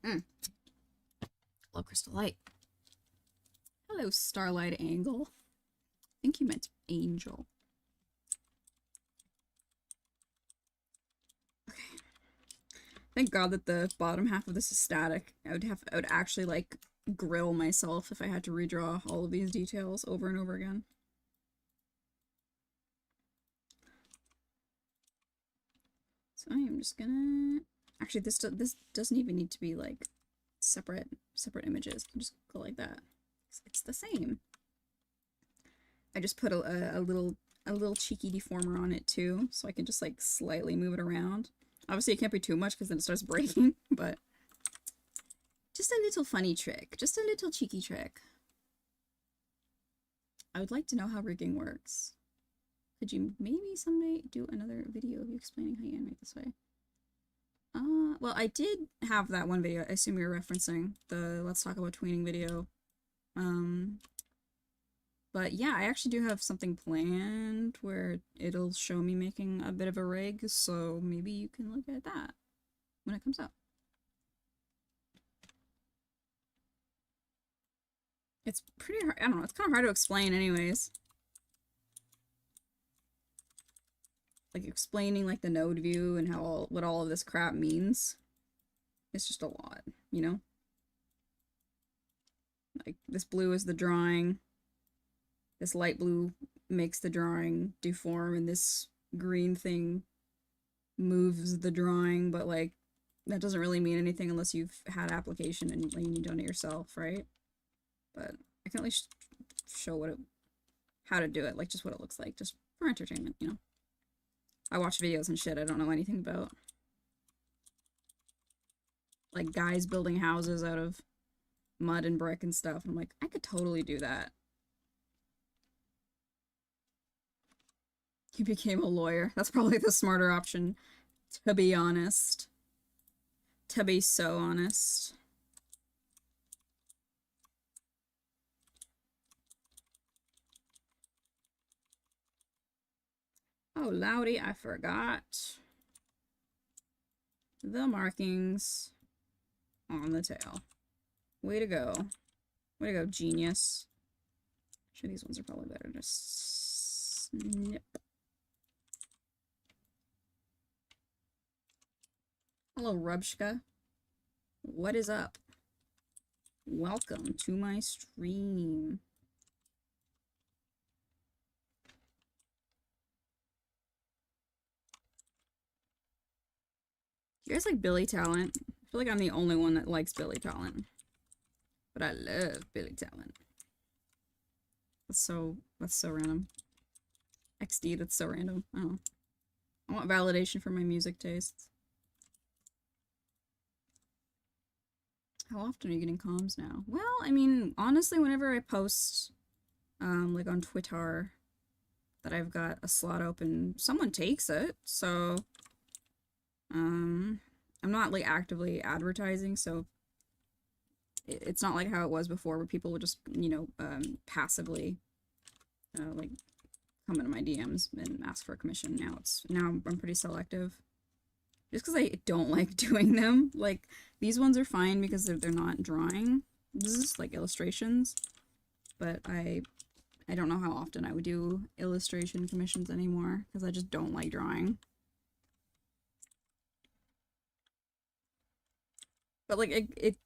Mm. Hello, Crystal Light. Hello, Starlight Angle. I think you meant Angel. Okay. Thank God that the bottom half of this is static. I would actually like grill myself if I had to redraw all of these details over and over again. So I am just gonna... Actually, this doesn't even need to be like separate images. I can just go like that. It's the same. I just put a little cheeky deformer on it too, so I can just like slightly move it around. Obviously, it can't be too much because then it starts breaking, but just a little funny trick, just a little cheeky trick. I would like to know how rigging works. Could you maybe someday do another video of you explaining how you animate this way? Well, I did have that one video. I assume you're referencing the Let's Talk About Tweening video. But yeah, I actually do have something planned where it'll show me making a bit of a rig, so maybe you can look at that when it comes out. It's pretty hard. I don't know. It's kind of hard to explain anyways. Like explaining like the node view and how what all of this crap means. It's just a lot, you know? Like this blue is the drawing. This light blue makes the drawing deform, and this green thing moves the drawing, but like that doesn't really mean anything unless you've had application and you've done it yourself, right? But I can at least show how to do it, like just what it looks like, just for entertainment, you know? I watch videos and shit I don't know anything about. Like guys building houses out of mud and brick and stuff. I'm like, I could totally do that. He became a lawyer. That's probably the smarter option, to be honest. To be so honest. Oh, Loudy, I forgot the markings on the tail. Way to go. Way to go, genius. Sure, these ones are probably better to snip. Hello, Rubshka. What is up? Welcome to my stream. You guys like Billy Talent? I feel like I'm the only one that likes Billy Talent. But I love Billy Talent. That's so random. XD, that's so random. I don't know. I want validation for my music tastes. How often are you getting comms now? Well, I mean, honestly, whenever I post, like on Twitter, that I've got a slot open, someone takes it, so, I'm not, like, actively advertising, so it's not like how it was before, where people would just, you know, passively, like, come into my DMs and ask for a commission. Now I'm pretty selective. Just because I don't like doing them. Like, these ones are fine because they're not drawing. This is like illustrations. But I don't know how often I would do illustration commissions anymore, because I just don't like drawing. But like, it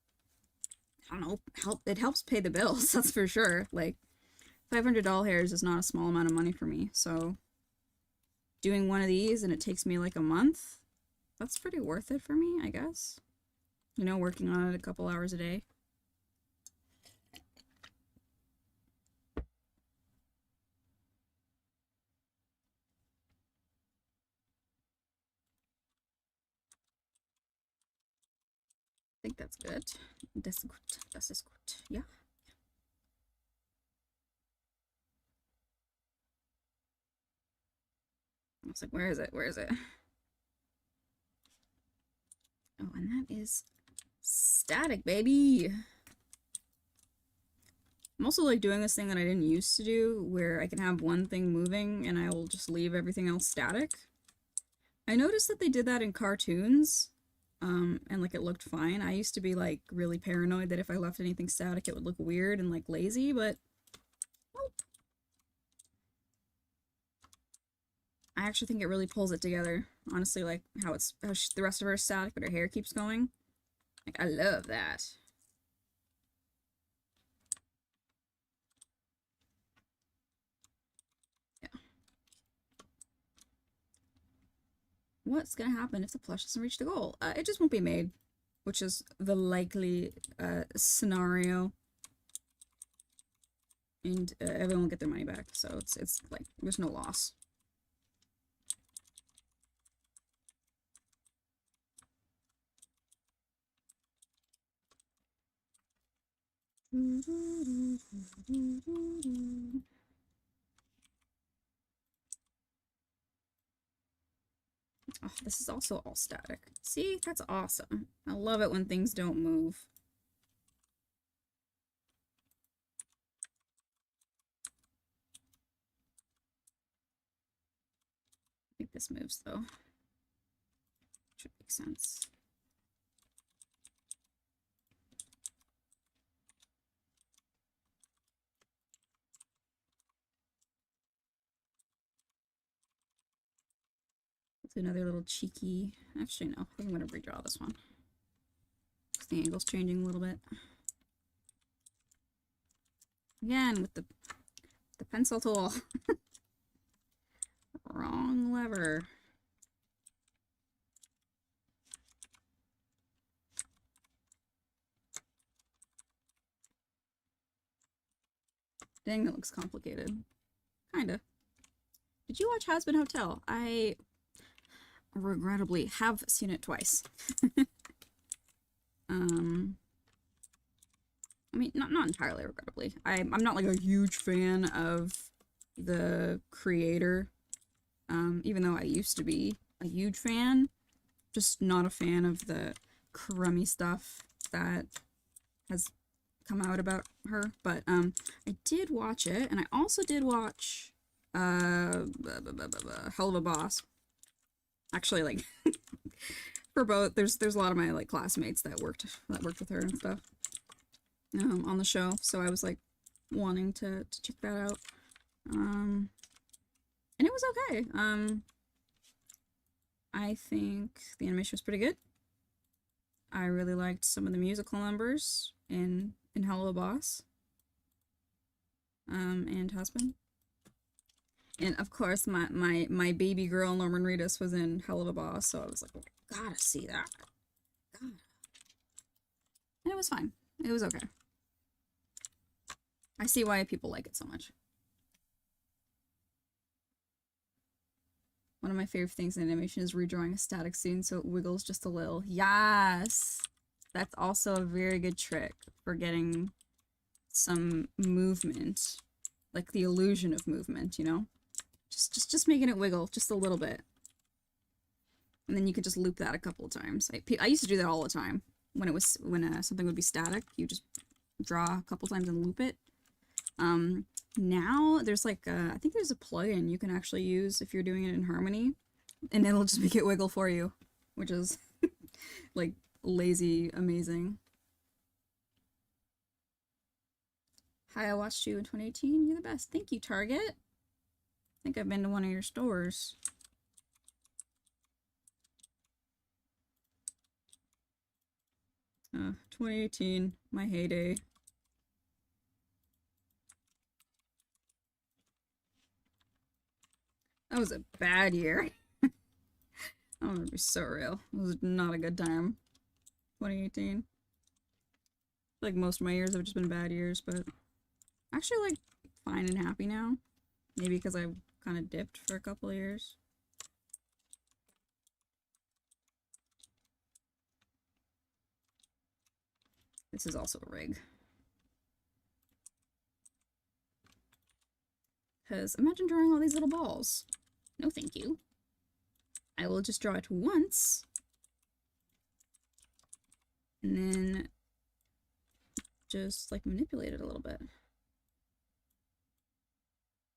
I don't know, it helps pay the bills, that's for sure. Like, $500 hairs is not a small amount of money for me, so doing one of these and it takes me like a month, that's pretty worth it for me, I guess. You know, working on it a couple hours a day. I think that's good. Das ist gut. Das ist gut. Yeah. I was like, where is it? Where is it? Oh, and that is static, baby. I'm also like doing this thing that I didn't used to do, where I can have one thing moving and I will just leave everything else static. I noticed that they did that in cartoons, and like it looked fine. I used to be like really paranoid that if I left anything static it would look weird and like lazy, but well, I actually think it really pulls it together. Honestly, like how the rest of her is static, but her hair keeps going. Like I love that. Yeah. What's gonna happen if the plush doesn't reach the goal? It just won't be made, which is the likely scenario. And everyone will get their money back, so it's like there's no loss. Oh, this is also all static. See, that's awesome. I love it when things don't move. I think this moves though. Should make sense. Let's do another little cheeky. Actually, no. I think I'm going to redraw this one. Because the angle's changing a little bit. Again, with the pencil tool. Wrong lever. Dang, that looks complicated. Kinda. Did you watch Has Been Hotel? I regrettably have seen it twice. I mean, not entirely regrettably. I'm not like a huge fan of the creator. Even though I used to be a huge fan, just not a fan of the crummy stuff that has come out about her. But I did watch it, and I also did watch Hell of a Boss. Actually, like for both, there's a lot of my like classmates that worked with her and stuff on the show, so I was like wanting to check that out. And it was okay. I think the animation was pretty good. I really liked some of the musical numbers in Hell of a Boss. And Husband. And of course, my baby girl Norman Reedus was in Hell of a Boss, so I was like, oh, I gotta see that. Gotta. And it was fine. It was okay. I see why people like it so much. One of my favorite things in animation is redrawing a static scene so it wiggles just a little. Yes! That's also a very good trick for getting some movement. Like the illusion of movement, you know? Just making it wiggle just a little bit. And then you could just loop that a couple of times. I used to do that all the time. When something would be static, you just draw a couple times and loop it. Now there's like I think there's a plugin you can actually use if you're doing it in Harmony, and it'll just make it wiggle for you, which is like lazy amazing. Hi, I watched you in 2018. You're the best. Thank you, Target. I think I've been to one of your stores. Uh, 2018, my heyday. That was a bad year. I'm gonna be so real. It was not a good time. 2018. Like most of my years have just been bad years, but actually like fine and happy now. Maybe because I've kind of dipped for a couple of years. This is also a rig. Because imagine drawing all these little balls. No thank you. I will just draw it once. And then just like manipulate it a little bit.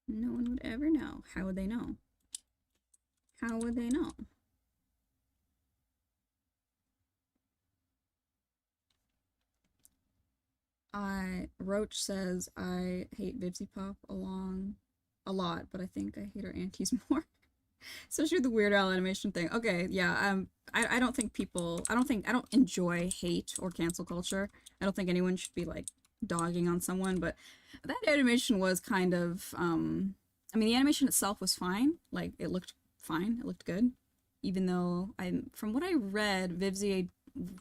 No one would ever know. How would they know? How would they know? Roach says I hate Vipsy Pop a lot, but I think I hate her aunties more. Especially the Weird Al animation thing. Okay, yeah, I don't think I don't enjoy hate or cancel culture. I don't think anyone should be like dogging on someone, but that animation was kind of I mean the animation itself was fine. Like it looked fine. It looked good. Even though from what I read, Vivzie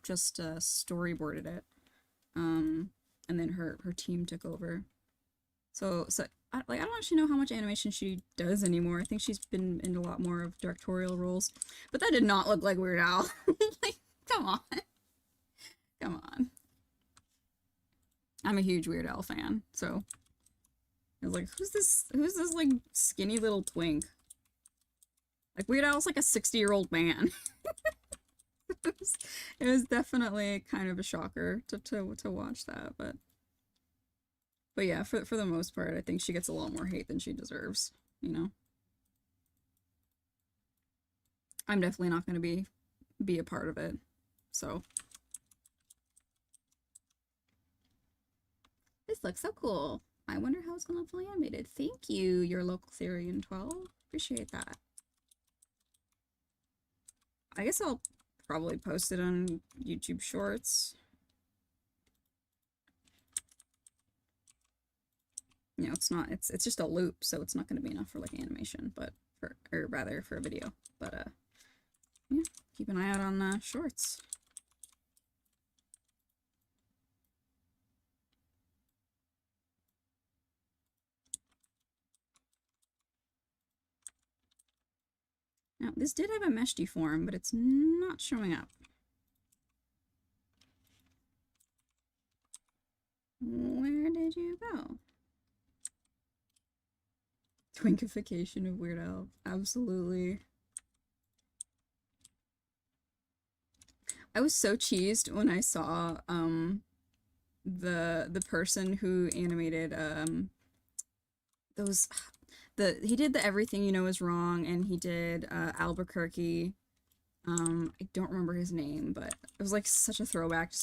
just storyboarded it. Um and then her team took over. So I don't actually know how much animation she does anymore. I think she's been in a lot more of directorial roles. But that did not look like Weird Al. Like, come on. Come on. I'm a huge Weird Al fan, so I was like, who's this like skinny little twink? Like Weird Al's like a 60-year-old man. It was definitely kind of a shocker to watch that, but yeah, for the most part, I think she gets a lot more hate than she deserves, you know. I'm definitely not going to be a part of it. So this looks so cool. I wonder how it's going to look fully animated. Thank you, your local Therian 12. Appreciate that. I guess I'll probably post it on YouTube Shorts. You know, it's just a loop, so it's not going to be enough for like animation, but or rather for a video. But yeah, keep an eye out on Shorts. Now, this did have a mesh deform, but it's not showing up. Where did you go? Twinkification of Weird Al. Absolutely. I was so cheesed when I saw the person who animated those he did the Everything You Know Is Wrong, and he did Albuquerque. I don't remember his name, but it was like such a throwback to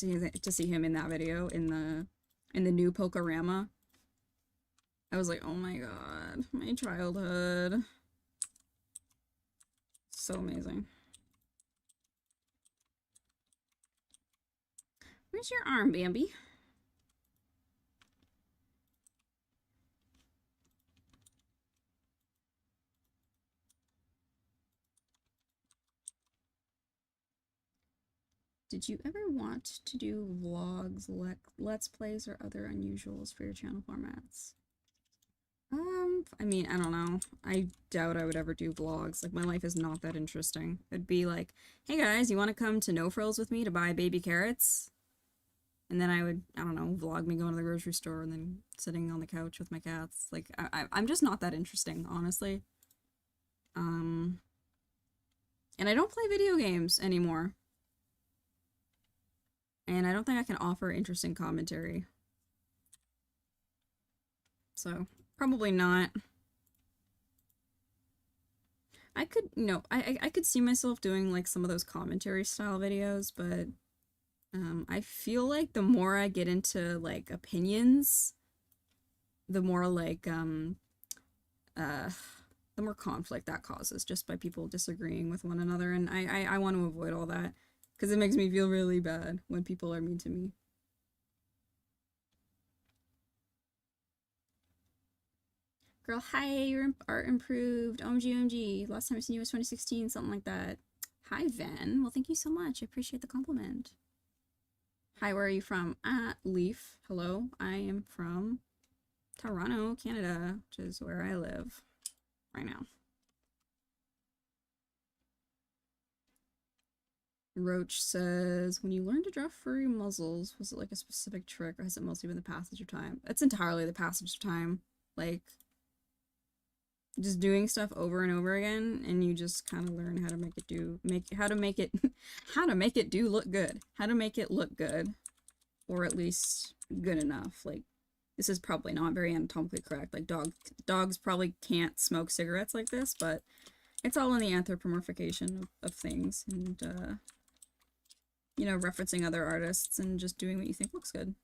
see him in that video in the new Pokorama. I was like, oh my god, my childhood. So amazing. Where's your arm, Bambi? Did you ever want to do vlogs, let's plays, or other unusuals for your channel formats? I mean, I don't know. I doubt I would ever do vlogs. Like, my life is not that interesting. It'd be like, hey guys, you want to come to No Frills with me to buy baby carrots? And then I would, I don't know, vlog me going to the grocery store and then sitting on the couch with my cats. Like, I'm just not that interesting, honestly. And I don't play video games anymore. And I don't think I can offer interesting commentary. So, probably not. I could, you know, I could see myself doing like some of those commentary style videos, but I feel like the more I get into like opinions, the more like the more conflict that causes just by people disagreeing with one another, and I want to avoid all that because it makes me feel really bad when people are mean to me. Girl, hi, your art improved. OMG, OMG. Last time I seen you was 2016, something like that. Hi, Ven. Well, thank you so much. I appreciate the compliment. Hi, where are you from? Leaf. Hello. I am from Toronto, Canada, which is where I live right now. Roach says, when you learned to draw furry muzzles, was it like a specific trick, or has it mostly been the passage of time? It's entirely the passage of time. Like, just doing stuff over and over again, and you just kind of learn how to make it do, how to make it do look good. How to make it look good. Or at least good enough. Like, this is probably not very anatomically correct. Like, dogs probably can't smoke cigarettes like this, but it's all in the anthropomorphication of things, and, you know, referencing other artists and just doing what you think looks good.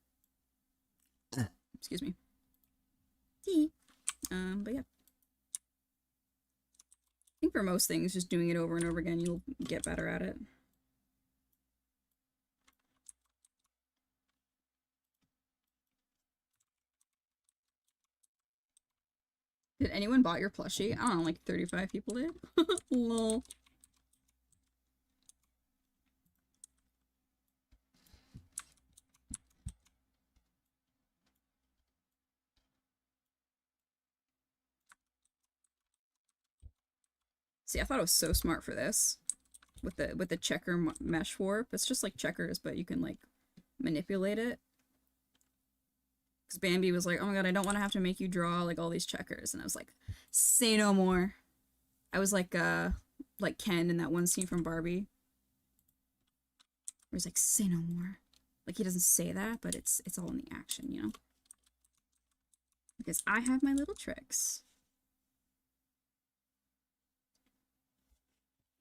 Excuse me. But yeah. I think for most things, just doing it over and over again, you'll get better at it. Did anyone bought your plushie? I don't know, like 35 people did? Lol. See, I thought it was so smart for this. With the checker mesh warp. It's just like checkers, but you can like manipulate it. Because Bambi was like, oh my god, I don't want to have to make you draw like all these checkers. And I was like, say no more. I was like Ken in that one scene from Barbie. Where he's like, say no more. Like he doesn't say that, but it's all in the action, you know? Because I have my little tricks.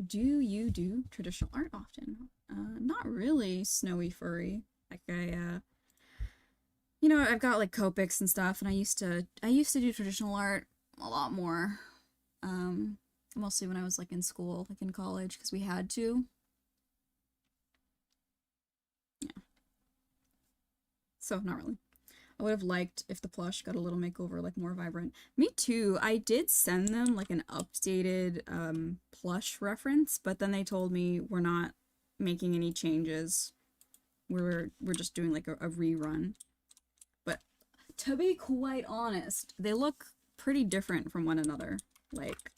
Do you do traditional art often? Not really, Snowy Furry. Like you know, I've got like Copics and stuff, and I used to do traditional art a lot more. Mostly when I was like in school, like in college, because we had to. Yeah. So not really. I would have liked if the plush got a little makeover, like more vibrant. Me too. I did send them like an updated plush reference, but then they told me we're not making any changes. We're just doing like a rerun. But to be quite honest, they look pretty different from one another. Like,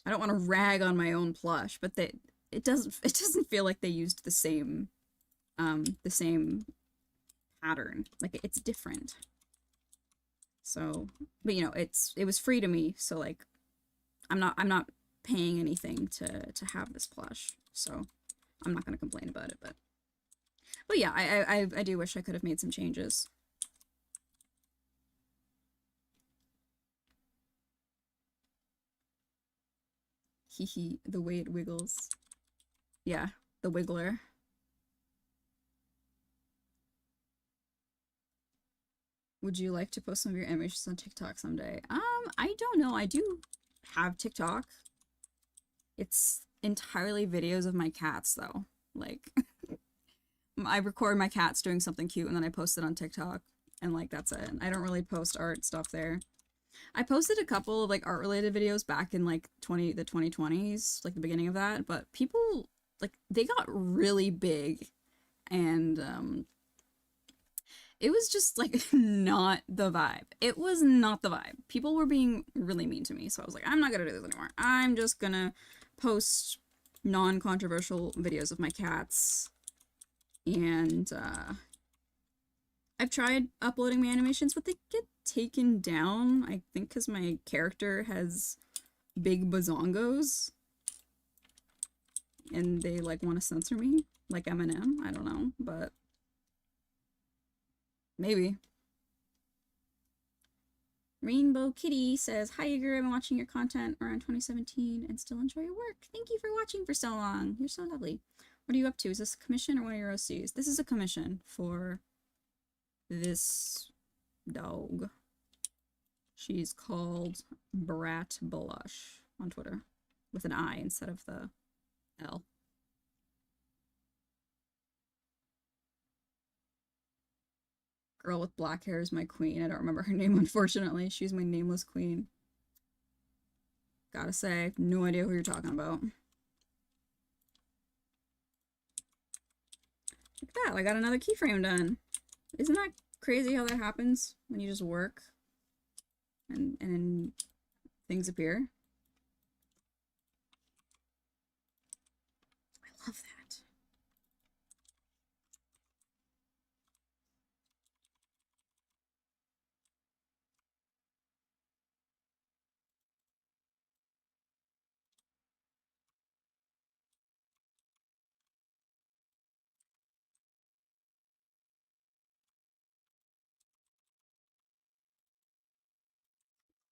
I don't want to rag on my own plush, but it doesn't feel like they used the same pattern. Like it's different. So, but you know, it was free to me, so like I'm not paying anything to have this plush. So, I'm not going to complain about it, but yeah, I do wish I could have made some changes. Hee, the way it wiggles. Yeah, the wiggler. Would you like to post some of your animations on TikTok someday? I don't know. I do have TikTok. It's entirely videos of my cats, though. Like, I record my cats doing something cute and then I post it on TikTok. And, like, that's it. I don't really post art stuff there. I posted a couple of, like, art-related videos back in, like, the 2020s, like, the beginning of that. But people, like, they got really big. And, it was just, like, not the vibe. It was not the vibe. People were being really mean to me, so I was like, I'm not gonna do this anymore. I'm just gonna post non-controversial videos of my cats. And, I've tried uploading my animations, but they get taken down, I think because my character has big bazongos. And they, like, want to censor me, like Eminem. I don't know, but maybe. Rainbow Kitty says, hi, Yeagar, I've been watching your content around 2017 and still enjoy your work. Thank you for watching for so long. You're so lovely. What are you up to? Is this a commission or one of your OCs? This is a commission for this dog. She's called Brat Blush on Twitter with an I instead of the L. Girl with black hair is my queen. I don't remember her name, unfortunately. She's my nameless queen. Gotta say, no idea who you're talking about. Look at that, I got another keyframe done. Isn't that crazy how that happens when you just work and things appear? I love that.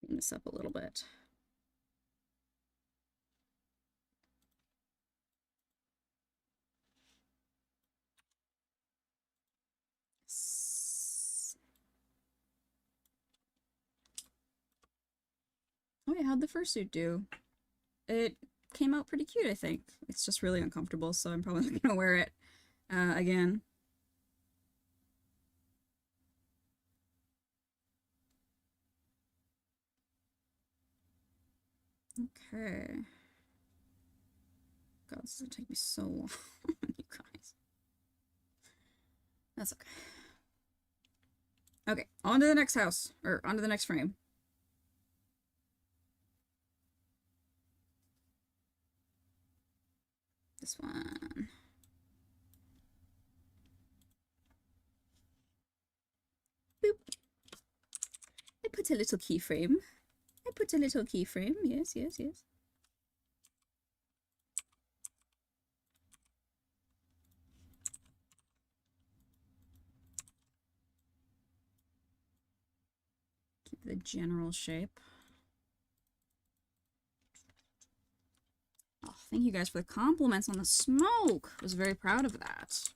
Clean this up a little bit. hey, how'd the fursuit do? It came out pretty cute, I think. It's just really uncomfortable, so I'm probably not gonna wear it again. Okay. God, this is gonna take me so long, you guys. That's okay. Okay, on to the next house, or on to the next frame. This one. Boop. I put a little keyframe. I put a little keyframe. Yes, yes, yes. Keep the general shape. Oh, thank you guys for the compliments on the smoke. I was very proud of that.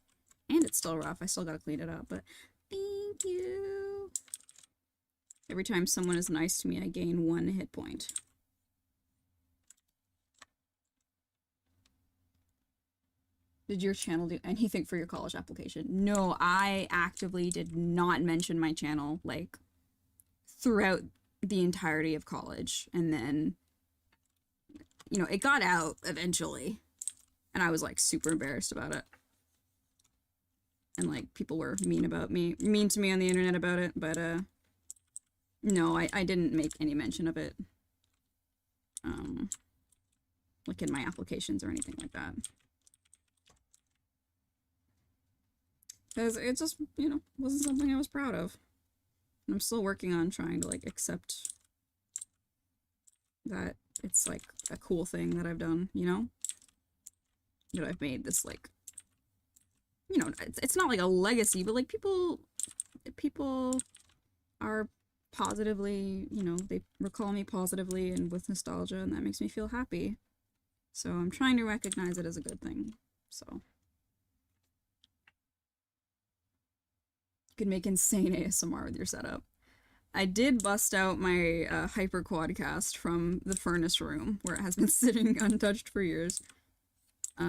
And it's still rough. I still gotta clean it up, but thank you. Every time someone is nice to me, I gain 1 hit point. Did your channel do anything for your college application? No, I actively did not mention my channel, like, throughout the entirety of college. And then, you know, it got out eventually. And I was, like, super embarrassed about it. And, like, people were mean to me on the internet about it, but, no, I didn't make any mention of it. Like, in my applications or anything like that. Because it just, you know, wasn't something I was proud of. And I'm still working on trying to, like, accept that it's, like, a cool thing that I've done, you know? That I've made this, like, you know, it's not like a legacy, but, like, people are positively, you know, they recall me positively and with nostalgia, and that makes me feel happy. So I'm trying to recognize it as a good thing, so. You could make insane ASMR with your setup. I did bust out my hyper quadcast from the furnace room, where it has been sitting untouched for years. But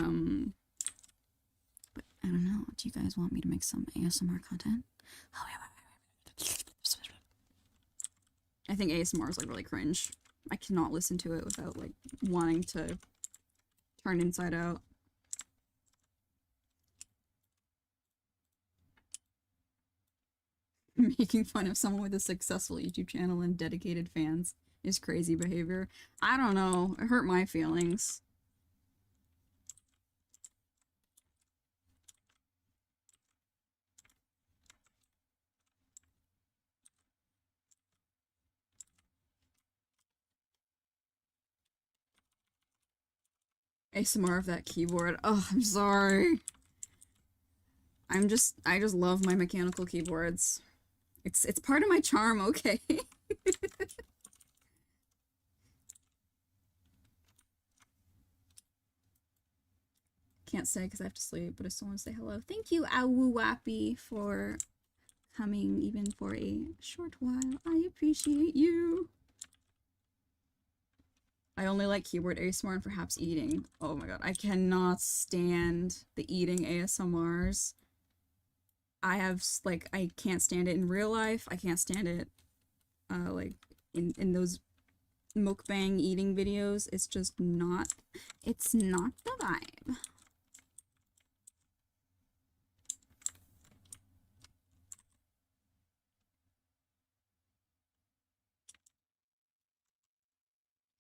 I don't know. Do you guys want me to make some ASMR content? I think ASMR is, like, really cringe. I cannot listen to it without, like, wanting to turn inside out. Making fun of someone with a successful YouTube channel and dedicated fans is crazy behavior. I don't know. It hurt my feelings. ASMR of that keyboard. Oh, I'm sorry. I just love my mechanical keyboards. It's part of my charm, okay? Can't say because I have to sleep, but I still want to say hello. Thank you, Awuwappy, for coming even for a short while. I appreciate you. I only like keyboard ASMR and perhaps eating. Oh my god, I cannot stand the eating ASMRs. I have, like, I can't stand it in real life. I can't stand it, like, in those mukbang eating videos. It's just not, it's not the vibe.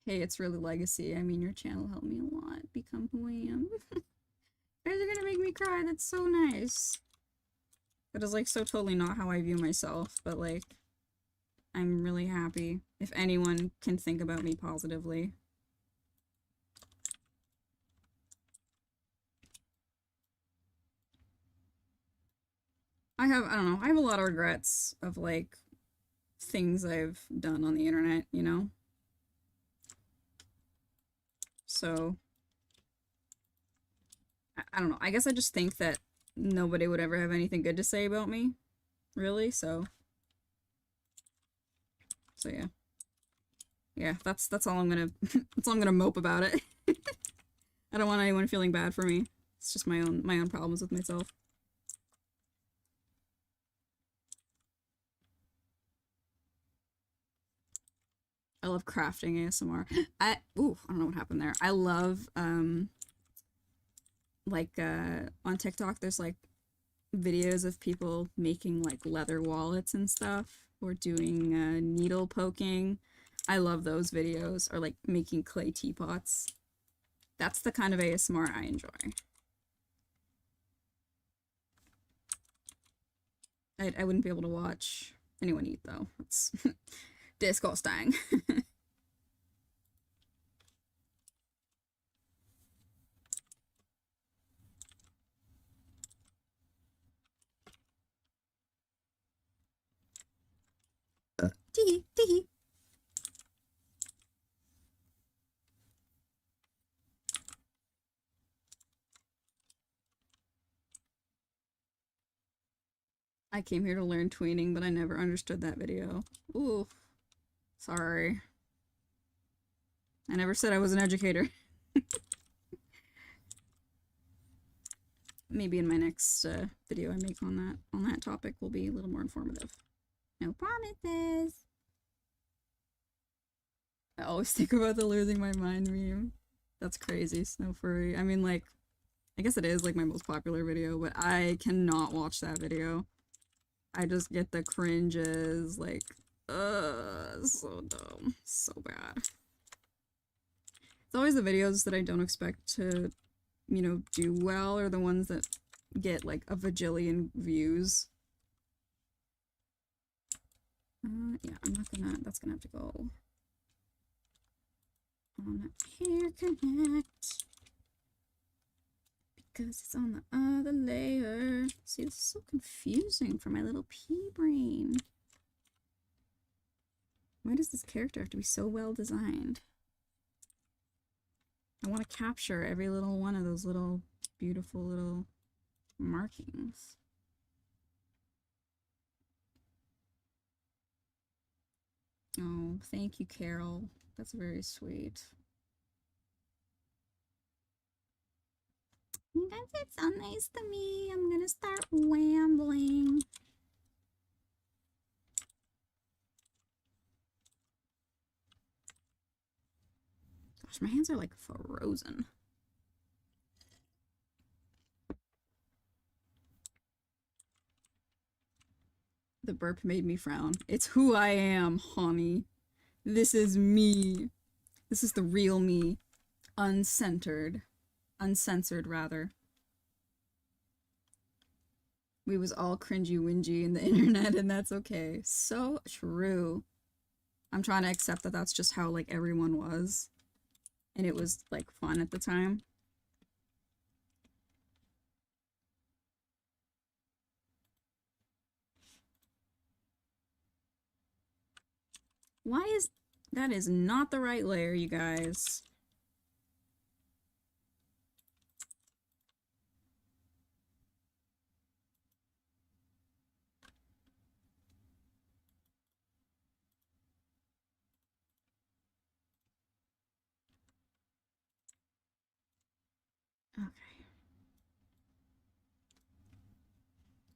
Hey, it's really legacy. I mean, your channel helped me a lot become who I am. You guys are gonna make me cry. That's so nice. That is, like, so totally not how I view myself, but, like, I'm really happy if anyone can think about me positively. I don't know, I have a lot of regrets of, like, things I've done on the internet, you know? So, I don't know, I guess I just think that nobody would ever have anything good to say about me, really, so yeah. yeah, that's all I'm gonna that's all I'm gonna mope about it. I don't want anyone feeling bad for me. It's just my own problems with myself. I love crafting ASMR. I don't know what happened there. I love like on TikTok there's like videos of people making like leather wallets and stuff or doing needle poking. I love those videos, or like making clay teapots. That's the kind of ASMR I enjoy. I wouldn't be able to watch anyone eat though. It's disgusting. Tee tee. I came here to learn tweening, but I never understood that video. Ooh. Sorry. I never said I was an educator. Maybe in my next video I make on that topic will be a little more informative. No promises. I always think about the losing my mind meme. That's crazy, Snow Furry. I mean, like, I guess it is like my most popular video, but I cannot watch that video. I just get the cringes, like, so dumb. So bad. It's always the videos that I don't expect to, you know, do well, or the ones that get like a bajillion views. Yeah, I'm not gonna, that's gonna have to go on hair connect because it's on the other layer. See, this is so confusing for my little pea brain. Why does this character have to be so well designed? I want to capture every little one of those little beautiful little markings. Oh, thank you, Carol. That's very sweet. You guys are so nice to me. I'm gonna start rambling. Gosh, my hands are like frozen. The burp made me frown. It's who I am, honey. This is me. This is the real me. Uncensored. Uncensored, rather. We was all cringy wingy in the internet, and that's okay. So true. I'm trying to accept that that's just how, like, everyone was. And it was, like, fun at the time. Why is... That is not the right layer, you guys. Okay.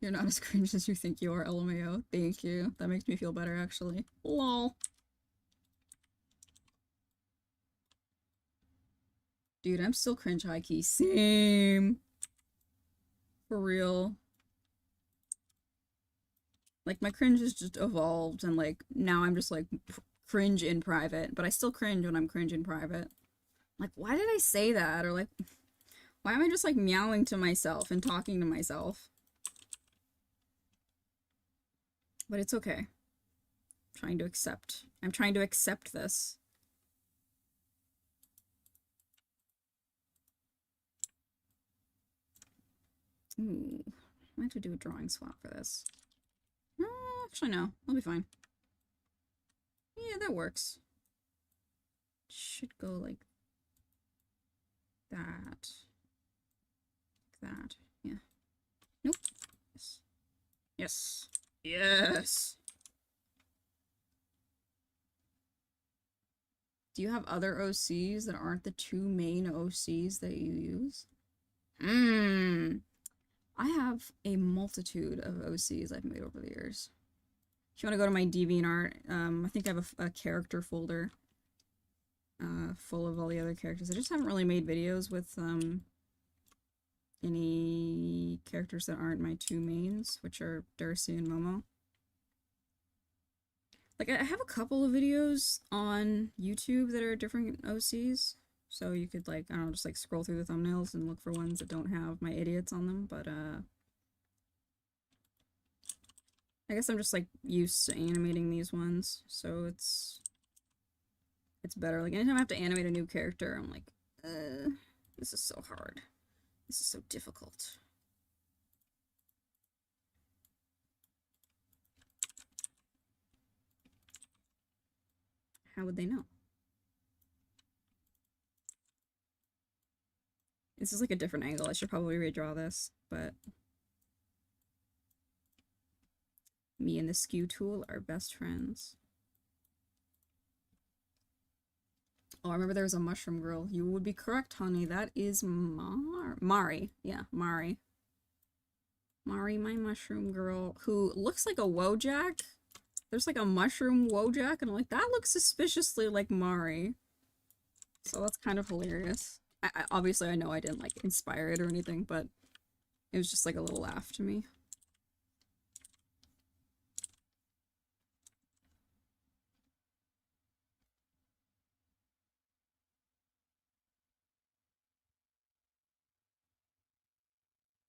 You're not as cringe as you think you are, LMAO. Thank you. That makes me feel better, actually. Lol. Dude, I'm still cringe high-key. Same. For real. Like, my cringe has just evolved, and, like, now I'm just, like, cringe in private. But I still cringe when I'm cringe in private. Like, why did I say that? Or, like, why am I just, like, meowing to myself and talking to myself? But it's okay. I'm trying to accept this. Ooh, I have to do a drawing swap for this. Actually, no. I'll be fine. Yeah, that works. Should go like that. Like that. Yeah. Nope. Yes. Yes. Yes. Do you have other OCs that aren't the two main OCs that you use? I have a multitude of OCs I've made over the years. If you want to go to my DeviantArt, I think I have a character folder full of all the other characters. I just haven't really made videos with any characters that aren't my two mains, which are Darcy and Momo. Like, I have a couple of videos on YouTube that are different OCs, so you could, like, I don't know, just, like, scroll through the thumbnails and look for ones that don't have my idiots on them, but, I guess I'm just, like, used to animating these ones, so it's better. Like, anytime I have to animate a new character, I'm like, this is so hard. This is so difficult. How would they know? This is like a different angle. I should probably redraw this, but me and the skew tool are best friends. Oh, I remember there was a mushroom girl. You would be correct, honey. That is Mari. Yeah, Mari. Mari, my mushroom girl, who looks like a Wojak. There's like a mushroom Wojak, and I'm like, that looks suspiciously like Mari. So that's kind of hilarious. Obviously, I know I didn't, like, inspire it or anything, but it was just, like, a little laugh to me.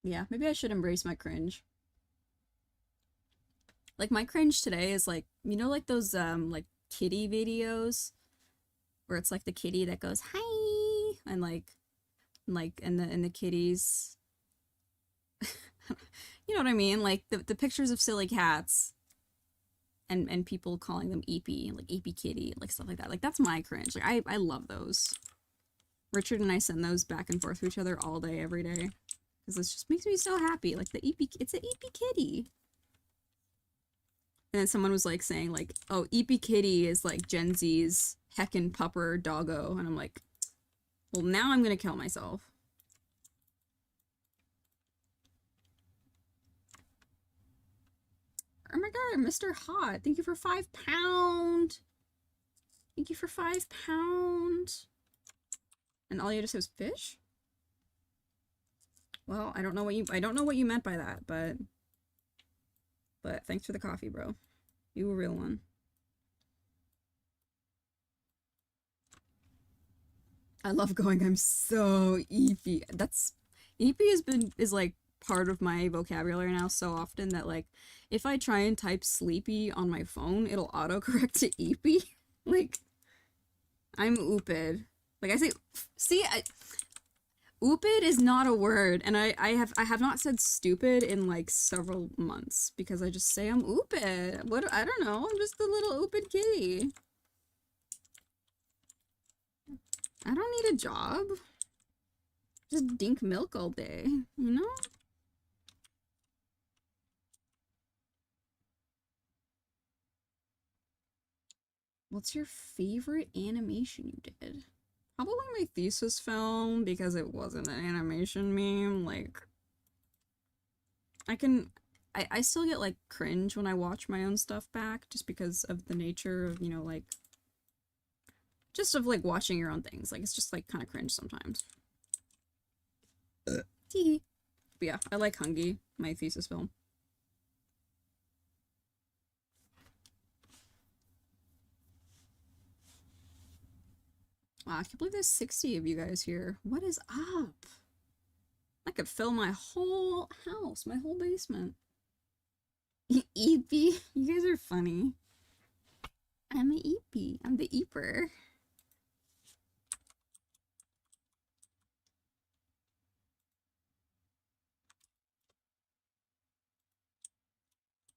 Yeah, maybe I should embrace my cringe. Like, my cringe today is, like, you know, like, those, like, kitty videos? Where it's, like, the kitty that goes, hi! And, and the kitties... you know what I mean? Like, the pictures of silly cats. And people calling them Eepy, like, Eepy Kitty, like, stuff like that. Like, that's my cringe. Like, I love those. Richard and I send those back and forth to each other all day, every day. Because it just makes me so happy. Like, it's an Eepy Kitty. And then someone was, like, saying, like, oh, Eepy Kitty is, like, Gen Z's heckin' pupper doggo. And I'm like, well, now I'm gonna kill myself. Oh my god, Mr. Hot. Thank you for £5. Thank you for £5. And all you just said was fish? Well, I don't know what you meant by that, but thanks for the coffee, bro. You a real one. I love going, I'm so Eepy. Eepy is like part of my vocabulary now so often that, like, if I try and type sleepy on my phone, it'll autocorrect to Eepy. Like, I'm ooped. Like, I say, see, ooped is not a word, and I have not said stupid in, like, several months, because I just say I'm ooped. What, I don't know, I'm just a little ooped kitty. I don't need a job. Just dink milk all day, you know? What's your favorite animation you did? Probably my thesis film, because it wasn't an animation meme. Like, I still get, like, cringe when I watch my own stuff back, just because of the nature of, you know, like, just of, like, watching your own things. Like, it's just, like, kind of cringe sometimes. Teehee. But yeah, I like Hungy, my thesis film. Wow, I can't believe there's 60 of you guys here. What is up? I could fill my whole house, my whole basement. Eepy, you guys are funny. I'm an Eepy. I'm the Eeper.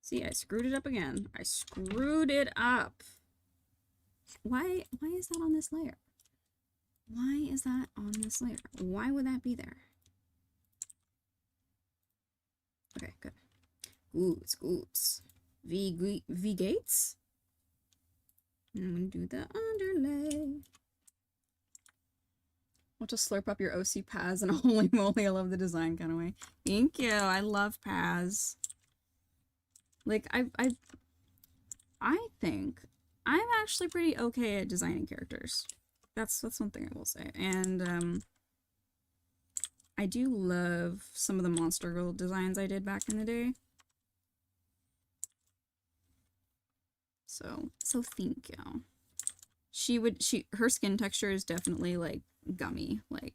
See, I screwed it up again. I screwed it up. Why is that on this layer? Why is that on this layer? Why would that be there? Okay, good. Goots. V Gates? I'm gonna do the underlay. I'll just slurp up your OC Paz and holy moly, I love the design kind of way. Thank you. I love Paz. Like, I think I'm actually pretty okay at designing characters. That's one thing I will say. And, I do love some of the Monster Girl designs I did back in the day. So thank you. Her skin texture is definitely, like, gummy. Like,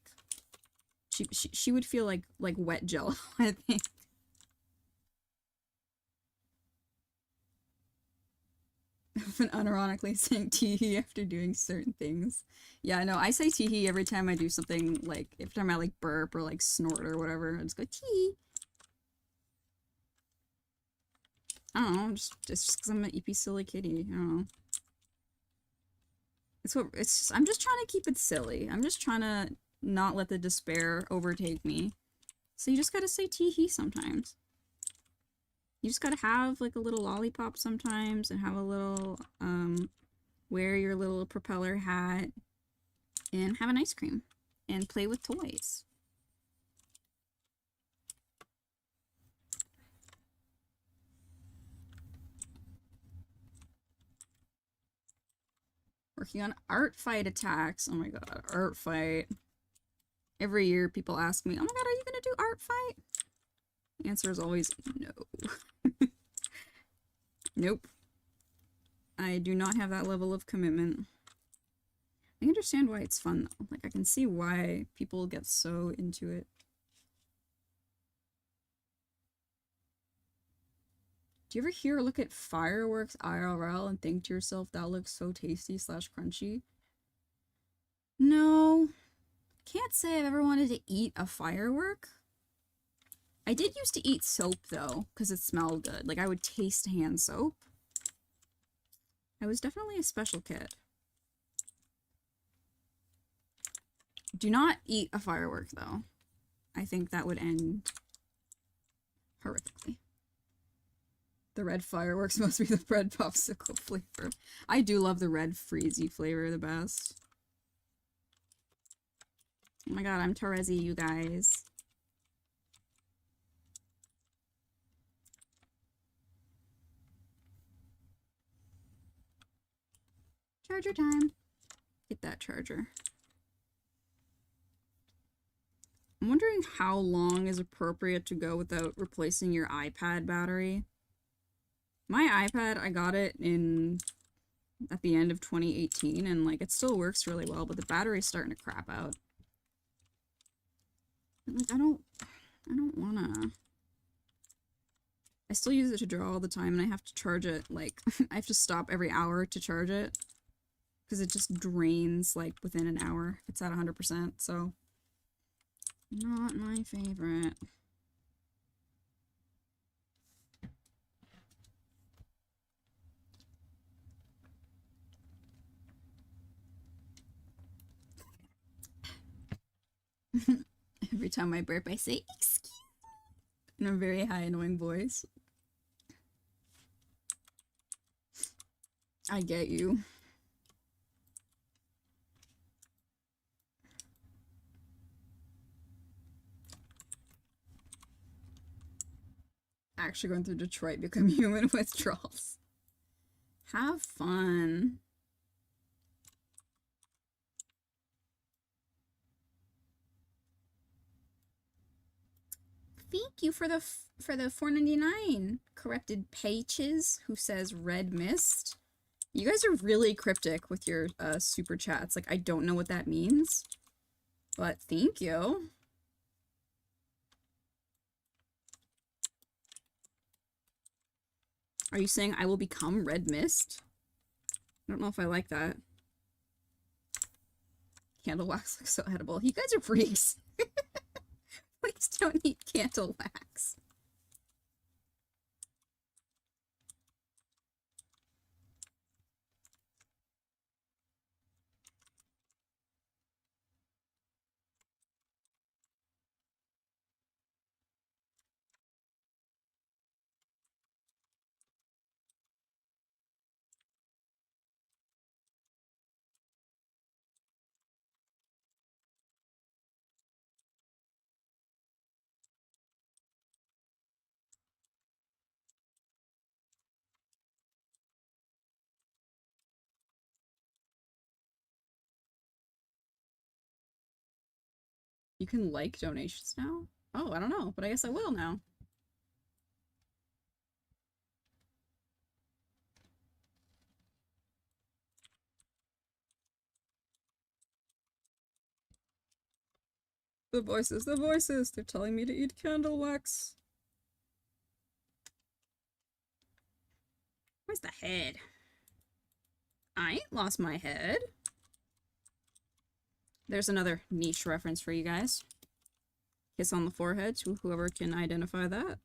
she would feel like wet gel, I think. I've been unironically saying teehee after doing certain things. Yeah, no, I say teehee every time I do something, like, every time I, like, burp or, like, snort or whatever. I just go tee. I don't know, it's just because I'm an EP silly kitty. I don't know. I'm just trying to keep it silly. I'm just trying to not let the despair overtake me. So you just gotta say teehee sometimes. You just gotta have, like, a little lollipop sometimes and have a little, wear your little propeller hat and have an ice cream and play with toys. Working on art fight attacks. Oh my god, art fight. Every year people ask me, oh my god, are you gonna do art fight? The answer is always no. Nope. I do not have that level of commitment. I understand why it's fun though. Like, I can see why people get so into it. Do you ever hear or look at fireworks IRL and think to yourself, that looks so tasty / crunchy? No. Can't say I've ever wanted to eat a firework. I did used to eat soap though, because it smelled good. Like, I would taste hand soap. I was definitely a special kid. Do not eat a firework though. I think that would end horrifically. The red fireworks must be the red popsicle flavor. I do love the red freezy flavor the best. Oh my god, I'm Terezi, you guys. Charger time. Get that charger. I'm wondering how long is appropriate to go without replacing your iPad battery. My iPad, I got it at the end of 2018, and, like, it still works really well, but the battery's starting to crap out. And, like, I don't wanna. I still use it to draw all the time, and I have to charge it, like, I have to stop every hour to charge it, because it just drains, like, within an hour. It's at 100%, so not my favorite. Every time I burp, I say, excuse me, in a very high, annoying voice. I get you. Actually going through Detroit, become human withdrawals. Have fun. Thank you for the $4.99. Corrected Pages, who says red mist. You guys are really cryptic with your super chats. Like, I don't know what that means, but thank you. Are you saying I will become red mist? I don't know if I like that. Candle wax looks so edible. You guys are freaks. Please don't eat candle wax. You can like donations now? Oh, I don't know, but I guess I will now. The voices, they're telling me to eat candle wax. Where's the head? I ain't lost my head. There's another niche reference for you guys. Kiss on the forehead to whoever can identify that.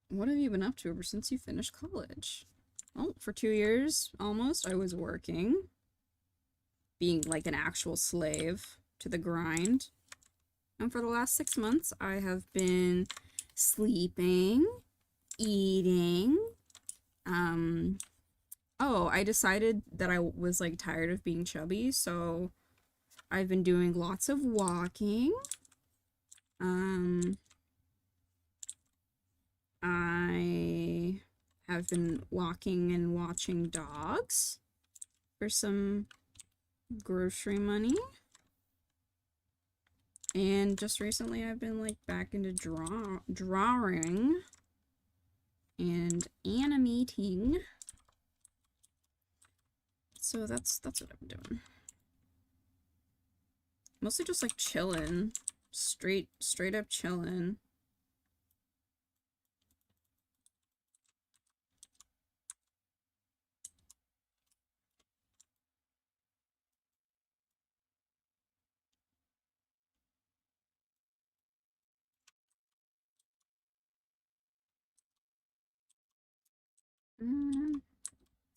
What have you been up to ever since you finished college? Well, for 2 years, almost, I was working. Being like an actual slave to the grind. And for the last 6 months, I have been sleeping, eating. Oh, I decided that I was like tired of being chubby, so I've been doing lots of walking. I have been walking and watching dogs for some grocery money. And just recently I've been like back into drawing and animating. So that's what I'm doing. Mostly just like chilling. Straight up chilling.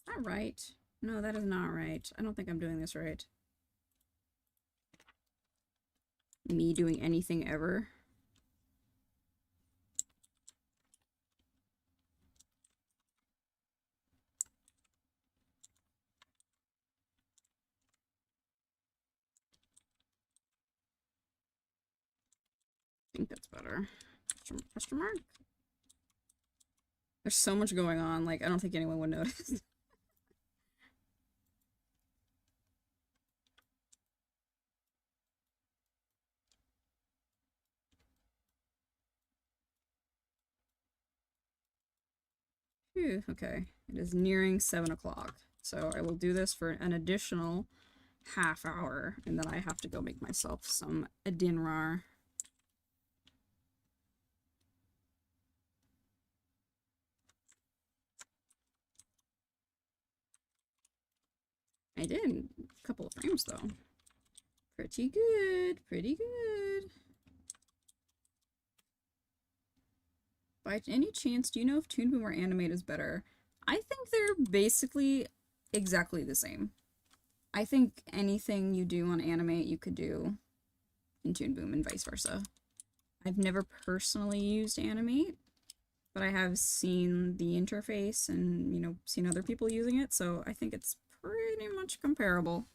Not right. No, that is not right. I don't think I'm doing this right. Me doing anything ever. I think that's better. Question mark? There's so much going on, like, I don't think anyone would notice. Phew, okay. It is nearing 7 o'clock. So I will do this for an additional half hour, and then I have to go make myself some dinner. I did a couple of frames though. Pretty good, pretty good. By any chance, do you know if Toonboom or Animate is better? I think they're basically exactly the same. I think anything you do on Animate, you could do in Toonboom and vice versa. I've never personally used Animate, but I have seen the interface and, you know, seen other people using it, so I think it's pretty much comparable.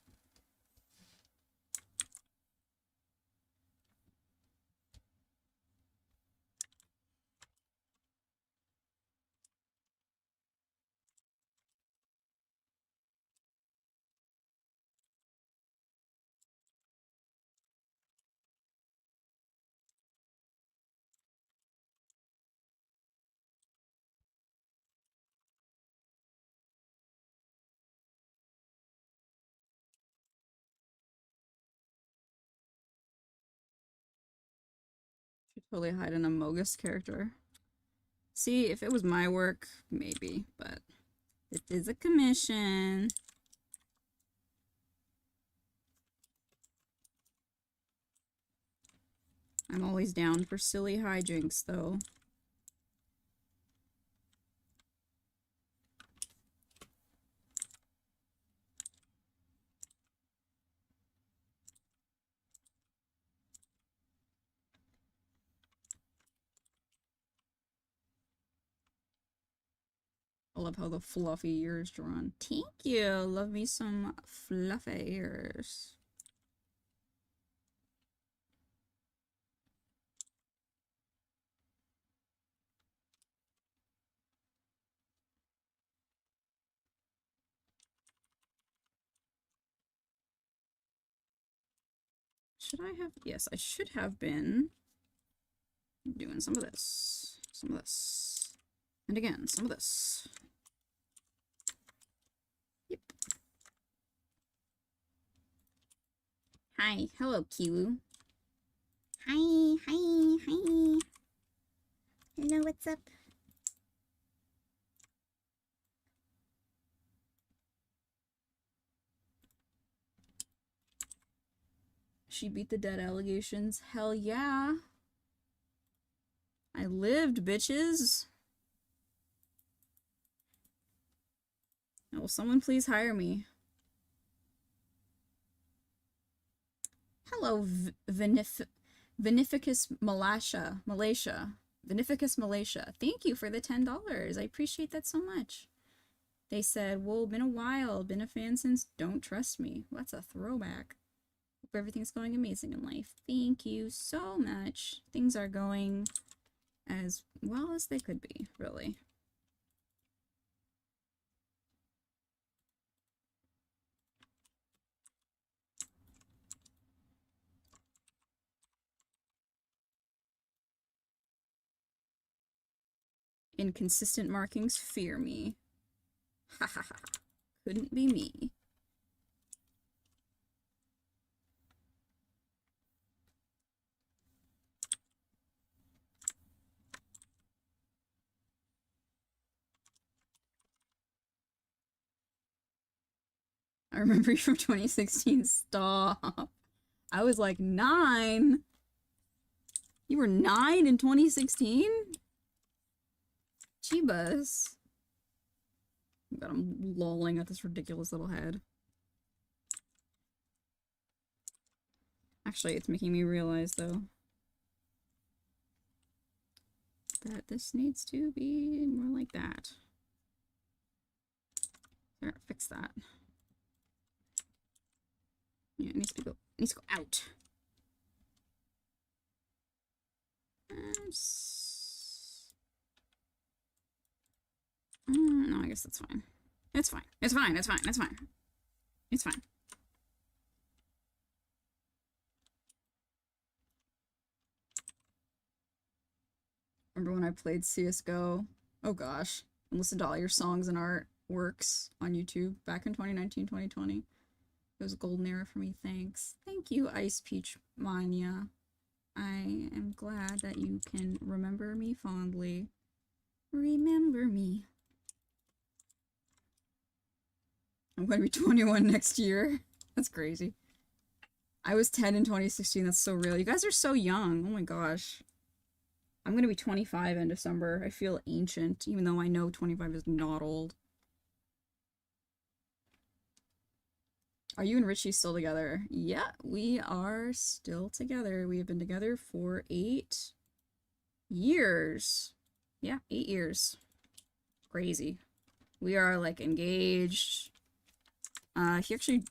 Should totally hide an Amogus character. See, if it was my work, maybe, but it is a commission. I'm always down for silly hijinks, though. I love how the fluffy ears drawn. Thank you. Love me some fluffy ears. Should I have? Yes, I should have been doing some of this. Some of this. And again, some of this. Yep. Hi. Hello, Kiwu. Hi. Hi. Hi. Hello, what's up? She beat the dead allegations. Hell yeah. I lived, bitches. Will someone please hire me? Hello, Vinificus Malaysia. Vinificus Malaysia. Thank you for the $10. I appreciate that so much. They said, whoa, been a while. Been a fan since Don't Trust Me. Well, that's a throwback. Hope everything's going amazing in life. Thank you so much. Things are going as well as they could be, really. Inconsistent markings fear me. Ha ha ha. Couldn't be me. I remember you from 2016. Stop. I was like 9. You were 9 in 2016? Chibas. God, I'm lolling at this ridiculous little head. Actually, it's making me realize, though, that this needs to be more like that. There, fix that. Yeah, it needs to go out. No, I guess that's fine. It's fine. It's fine. It's fine. It's fine. It's fine. Remember when I played CSGO? Oh gosh. And listened to all your songs and artworks on YouTube back in 2019, 2020. It was a golden era for me. Thanks. Thank you, Ice Peach Mania. I am glad that you can remember me fondly. Remember me. I'm going to be 21 next year. That's crazy. I was 10 in 2016. That's so real. You guys are so young. Oh my gosh. I'm going to be 25 in December. I feel ancient, even though I know 25 is not old. Are you and Richie still together? Yeah, we are still together. We have been together for 8 years. Yeah, 8 years. Crazy. We are like engaged. He actually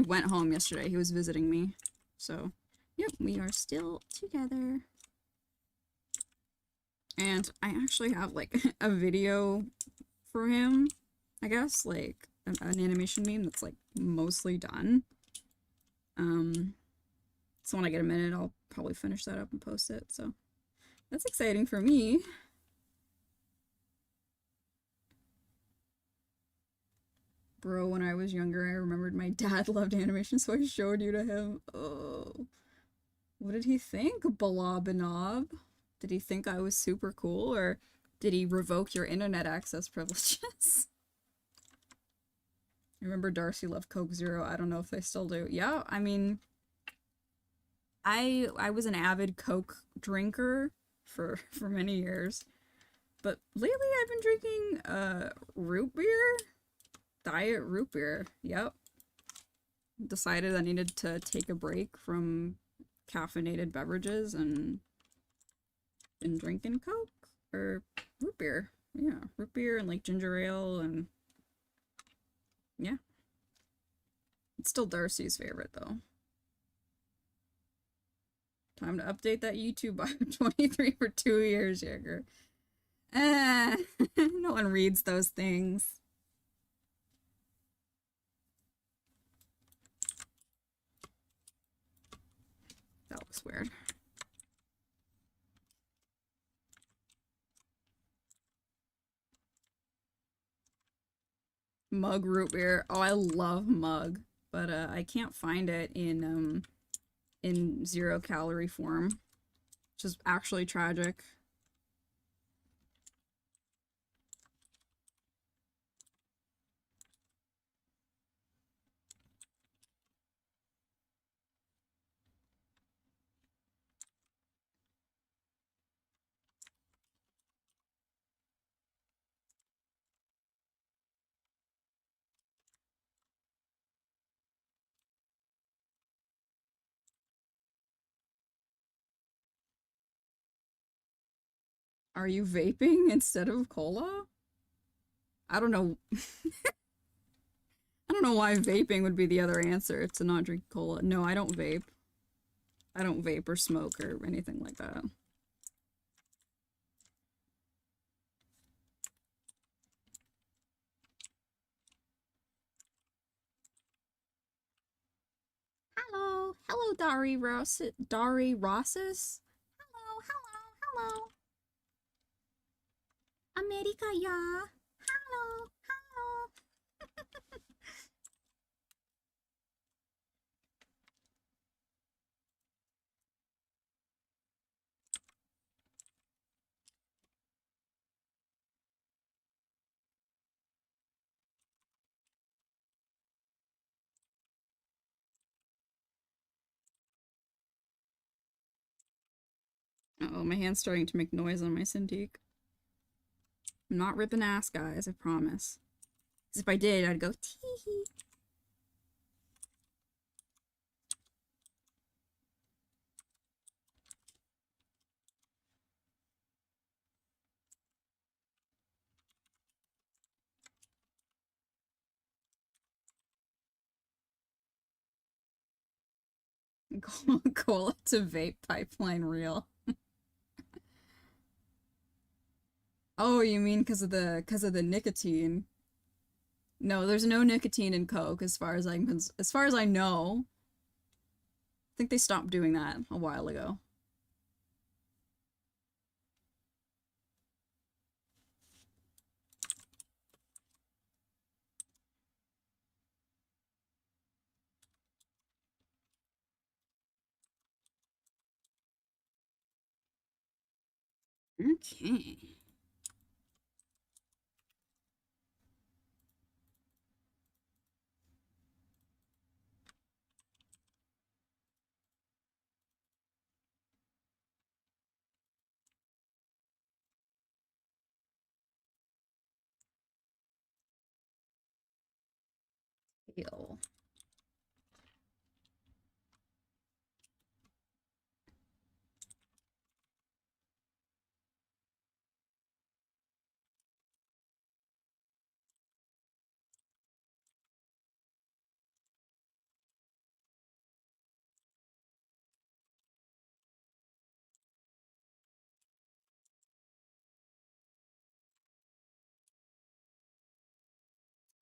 went home yesterday. He was visiting me. So, yep, we are still together. And I actually have like a video for him, I guess, like an animation meme that's like mostly done. So when I get a minute, I'll probably finish that up and post it. So that's exciting for me. Bro, when I was younger, I remembered my dad loved animation, so I showed you to him. Oh. What did he think, Balabinob? Did he think I was super cool, or did he revoke your internet access privileges? I remember Darcy loved Coke Zero. I don't know if they still do. Yeah, I mean, I was an avid Coke drinker for many years. But lately I've been drinking root beer. Diet root beer. Yep. Decided I needed to take a break from caffeinated beverages and been drinking Coke or root beer. Yeah, root beer and like ginger ale, and yeah. It's still Darcy's favorite though. Time to update that YouTube bio. 23 for 2 years, Jager. No one reads those things. looks weird. Mug root beer. Oh, I love mug, but I can't find it in 0-calorie form, which is actually tragic. Are you vaping instead of cola? I don't know. I don't know why vaping would be the other answer to not drink cola. No, I don't vape. I don't vape or smoke or anything like that. Hello. Hello, Dari Ross. Dari Rosses? Hello, hello, hello. America, ya. Hello, hello. Uh-oh, my hand's starting to make noise on my Cintiq. I'm not ripping ass, guys, I promise. Because if I did, I'd go tee-hee. Cola to vape pipeline reel. Oh, you mean because of the nicotine? No, there's no nicotine in Coke as far as I know. I think they stopped doing that a while ago. Okay. Ew.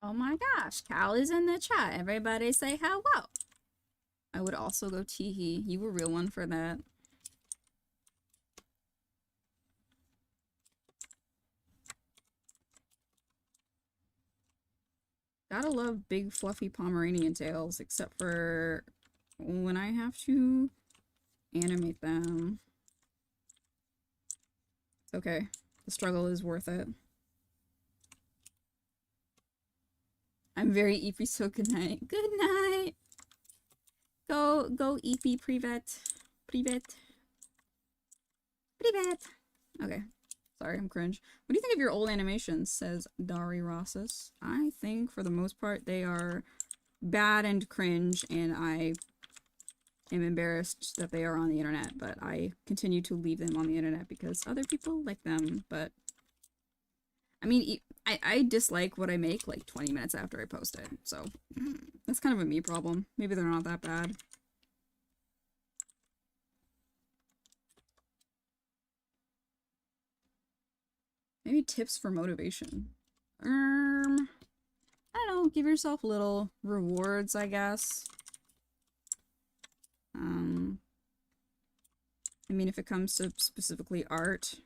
Oh my gosh, Cal is in the chat. Everybody say hello. I would also go teehee. You were real one for that. Gotta love big fluffy Pomeranian tails, except for when I have to animate them. It's okay. The struggle is worth it. I'm very Eepy, so good night. Good night! Go Eepy, privet. Privet. Privet! Okay. Sorry, I'm cringe. What do you think of your old animations? Says Dari Rosses. I think, for the most part, they are bad and cringe, and I am embarrassed that they are on the internet, but I continue to leave them on the internet because other people like them, but I mean, I dislike what I make like 20 minutes after I post it, so that's kind of a me problem. Maybe they're not that bad. Maybe tips for motivation. I don't know, give yourself little rewards, I guess. I mean, if it comes to specifically art,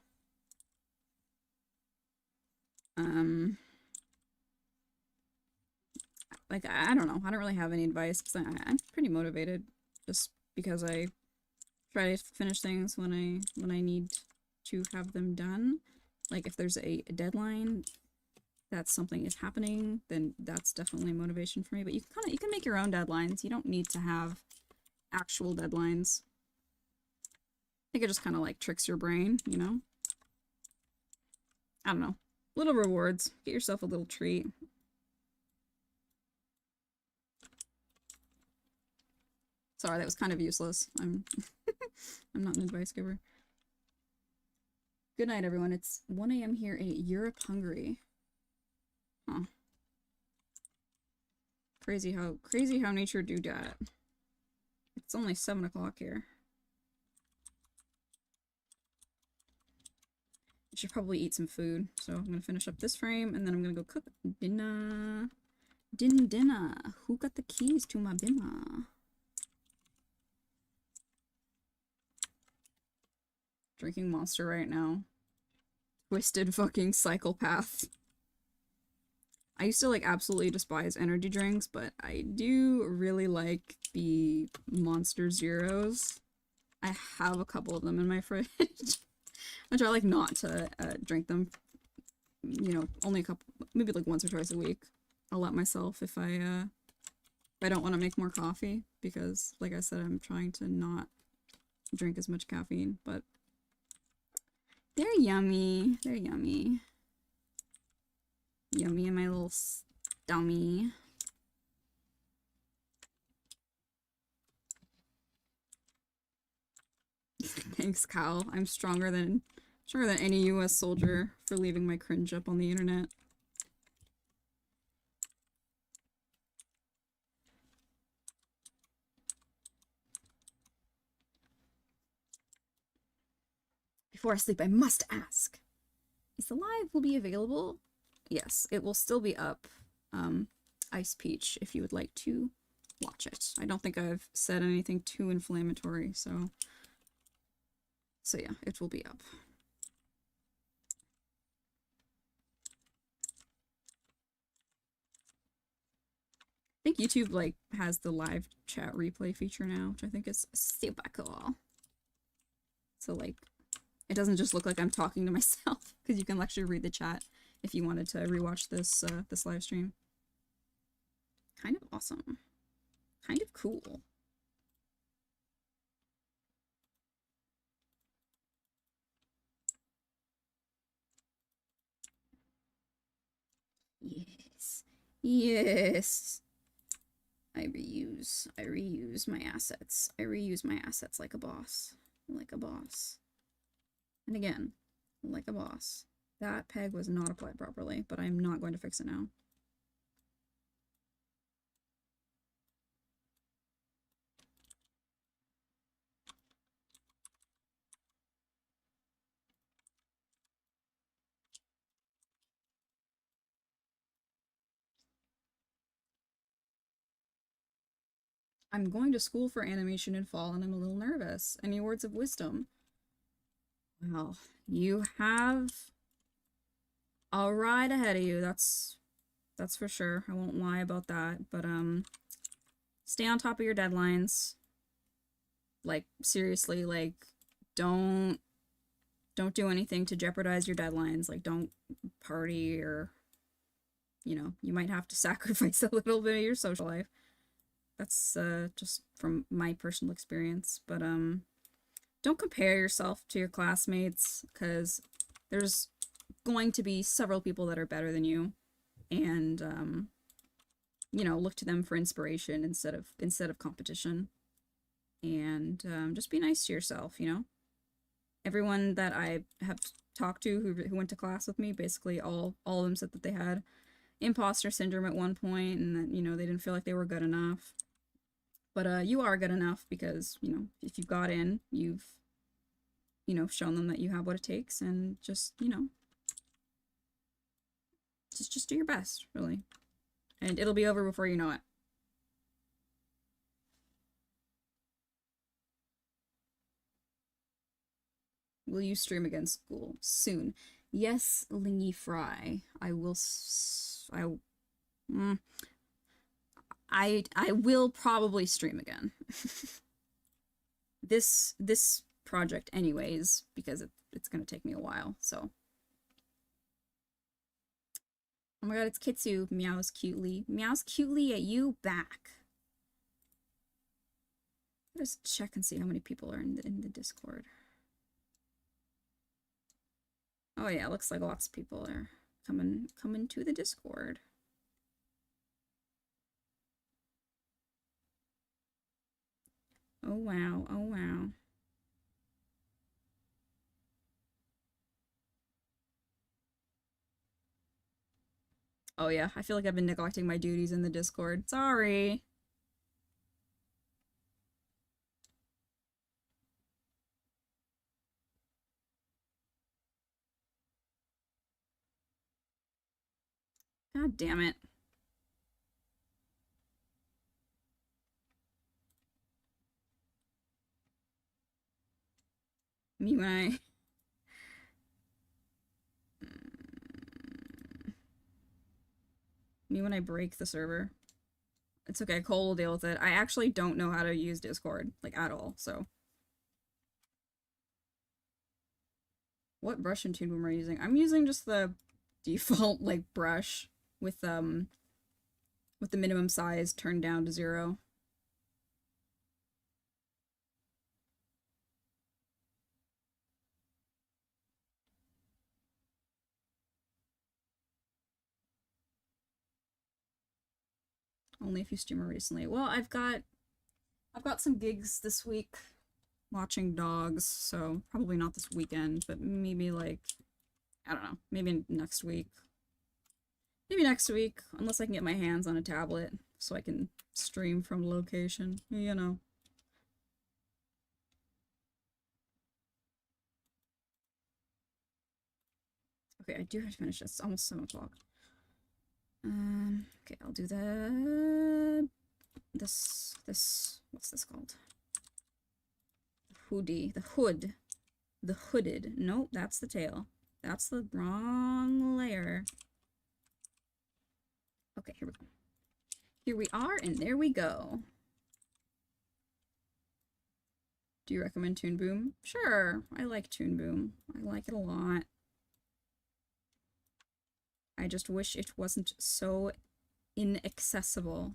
like, I don't know. I don't really have any advice because I'm pretty motivated just because I try to finish things when I need to have them done. Like, if there's a deadline that something is happening, then that's definitely motivation for me. But you can make your own deadlines. You don't need to have actual deadlines. I think it just kind of like tricks your brain, you know? I don't know. Little rewards. Get yourself a little treat. Sorry, that was kind of useless. I'm I'm not an advice giver. Good night, everyone. It's 1 a.m. here in Europe, Hungary. Huh. Crazy how nature do that. It's only 7 o'clock here. I should probably eat some food. So I'm gonna finish up this frame and then I'm gonna go cook dinner. Dinner. Who got the keys to my dinner? Drinking Monster right now. Twisted fucking psychopath. I used to like absolutely despise energy drinks, but I do really like the Monster Zeros. I have a couple of them in my fridge. I try like not to drink them, you know, only a couple, maybe like once or twice a week. I'll let myself if I don't want to make more coffee because, like I said, I'm trying to not drink as much caffeine, but they're yummy. They're yummy. Yummy in my little stummy. Thanks, Kyle. I'm stronger than any US soldier for leaving my cringe up on the internet. Before I sleep, I must ask. Is the live will be available? Yes, it will still be up. Ice Peach, if you would like to watch it. I don't think I've said anything too inflammatory, so yeah, it will be up. I think YouTube like has the live chat replay feature now, which I think is super cool. So like, it doesn't just look like I'm talking to myself, because you can actually read the chat if you wanted to rewatch this this live stream. Kind of awesome. Kind of cool. Yes. Yes. I reuse my assets. I reuse my assets like a boss. Like a boss. And again, like a boss. That peg was not applied properly, but I'm not going to fix it now. I'm going to school for animation in fall and I'm a little nervous. Any words of wisdom? Well, you have a ride ahead of you, that's for sure. I won't lie about that, but stay on top of your deadlines. Like, seriously, like, don't do anything to jeopardize your deadlines. Like, don't party or, you know, you might have to sacrifice a little bit of your social life. That's just from my personal experience. But don't compare yourself to your classmates, because there's going to be several people that are better than you, and you know, look to them for inspiration instead of competition. And just be nice to yourself, you know. Everyone that I have talked to who went to class with me, basically all of them said that they had imposter syndrome at one point, and that, you know, they didn't feel like they were good enough. But you are good enough because, you know, if you got in, you've, you know, shown them that you have what it takes, and just, you know, just do your best, really. And it'll be over before you know it. Will you stream again school soon? Yes, Lingy Fry. I will. Mm, I will probably stream again. This project, anyways, because it's gonna take me a while. So. Oh my god, it's Kitsu. Meows cutely. Meows cutely at you back. Let's check and see how many people are in the Discord. Oh yeah, looks like lots of people are coming to the Discord. Oh wow, oh wow. Oh yeah, I feel like I've been neglecting my duties in the Discord. Sorry. God damn it. Me when I... Me when I break the server. It's okay, Cole will deal with it. I actually don't know how to use Discord, like, at all, so... What brush in Toonboom are you using? I'm using just the default, like, brush with the minimum size turned down to 0. Only if you streamer recently. Well, I've got some gigs this week watching dogs, so probably not this weekend, but maybe like, I don't know, maybe next week. Maybe next week, unless I can get my hands on a tablet so I can stream from location, you know. Okay, I do have to finish this. It's almost 7 o'clock. Okay, I'll do this, what's this called? Hoodie, the hood. The hooded. Nope, that's the tail. That's the wrong layer. Okay, here we go. Here we are, and there we go. Do you recommend Toonboom? Sure, I like Toonboom. I like it a lot. I just wish it wasn't so inaccessible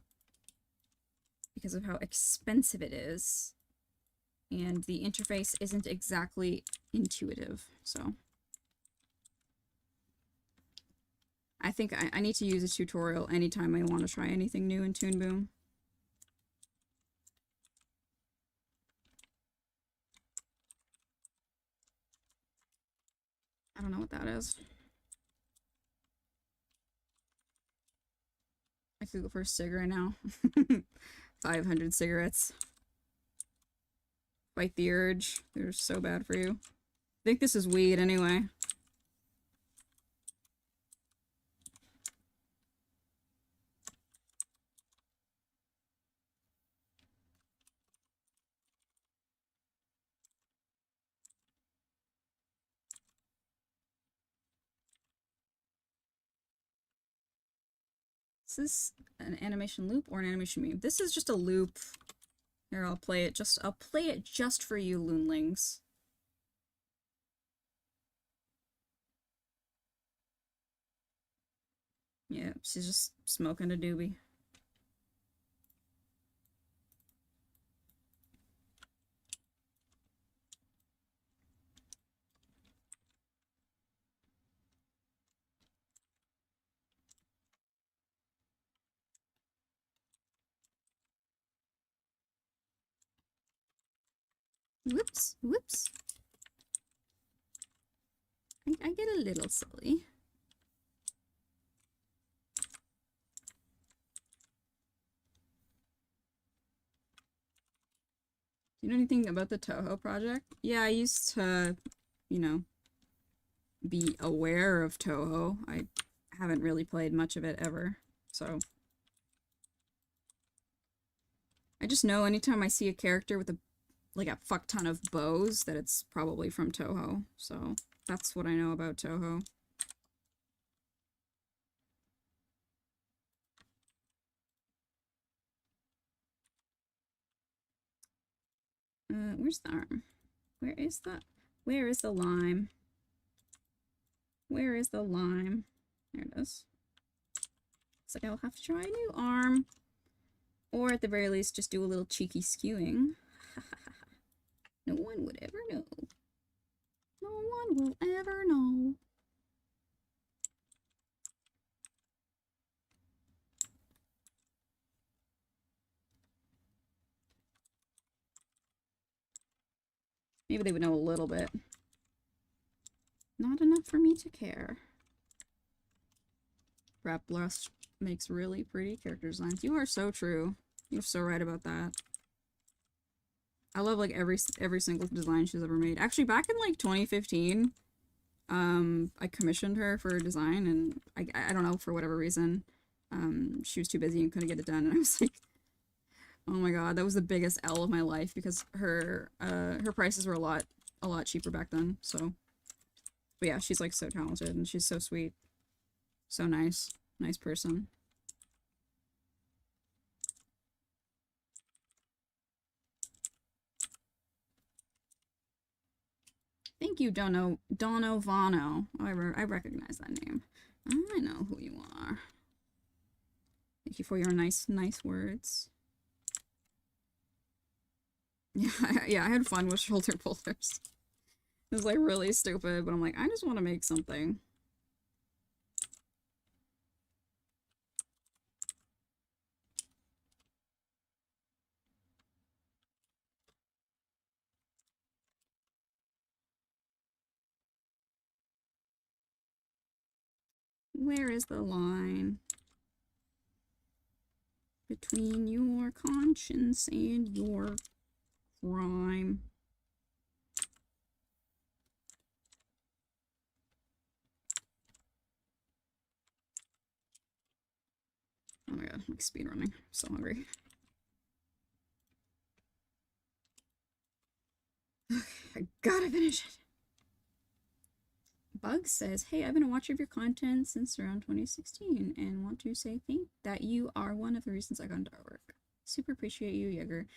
because of how expensive it is. And the interface isn't exactly intuitive, so. I think I need to use a tutorial anytime I want to try anything new in Toonboom. I don't know what that is. I could go for a cigarette now. 500 cigarettes. Fight the urge. They're so bad for you. I think this is weed anyway. Is this an animation loop or an animation meme? This is just a loop. Here, I'll play it just for you, loonlings. Yeah, she's just smoking a doobie. Whoops, whoops. I get a little silly. Do you know anything about the Toho project? Yeah, I used to, you know, be aware of Toho. I haven't really played much of it ever, so. I just know anytime I see a character with a like a fuck ton of bows that it's probably from Toho. So that's what I know about Toho. Where's the arm? Where is the lime? Where is the lime? There it is. Looks like I'll have to try a new arm. Or at the very least, just do a little cheeky skewing. No one would ever know. No one will ever know. Maybe they would know a little bit. Not enough for me to care. Rap Blast makes really pretty character designs. You are so true. You're so right about that. I love like every single design she's ever made. Actually, back in like 2015, I commissioned her for a design, and I don't know, for whatever reason, she was too busy and couldn't get it done. And I was like, oh my god, that was the biggest L of my life, because her prices were a lot cheaper back then. So, but yeah, she's like so talented and she's so sweet, so nice person. Thank you, Dono Vano. Oh, I recognize that name. I know who you are. Thank you for your nice words. Yeah, I had fun with shoulder pullers. It was like really stupid, but I'm like, I just want to make something. Where is the line between your conscience and your crime? Oh my god, I'm like speedrunning. I'm so hungry. I gotta finish it. Bug says, hey, I've been a watcher of your content since around 2016 and want to say that you are one of the reasons I got into artwork. Super appreciate you, Yeager.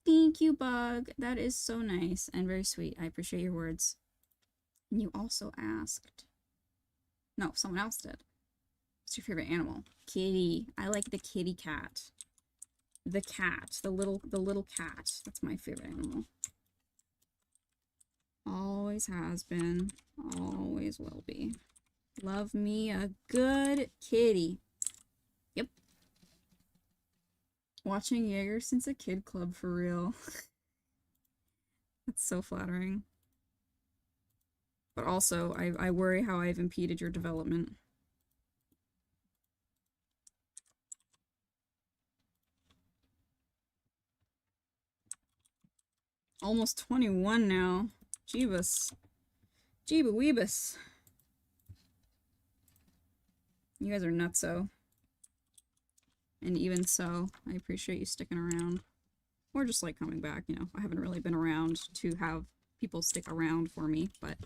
Thank you, Bug. That is so nice and very sweet. I appreciate your words. And you also asked. No, someone else did. What's your favorite animal? Kitty. I like the kitty cat. The cat. The little cat. That's my favorite animal. Always has been. Always will be. Love me a good kitty. Yep. Watching Jaeger since a kid club, for real. That's so flattering. But also, I worry how I've impeded your development. Almost 21 now. Jeebus. Jeeba Weebus. You guys are nutso. And even so, I appreciate you sticking around. Or just like coming back, you know. I haven't really been around to have people stick around for me, but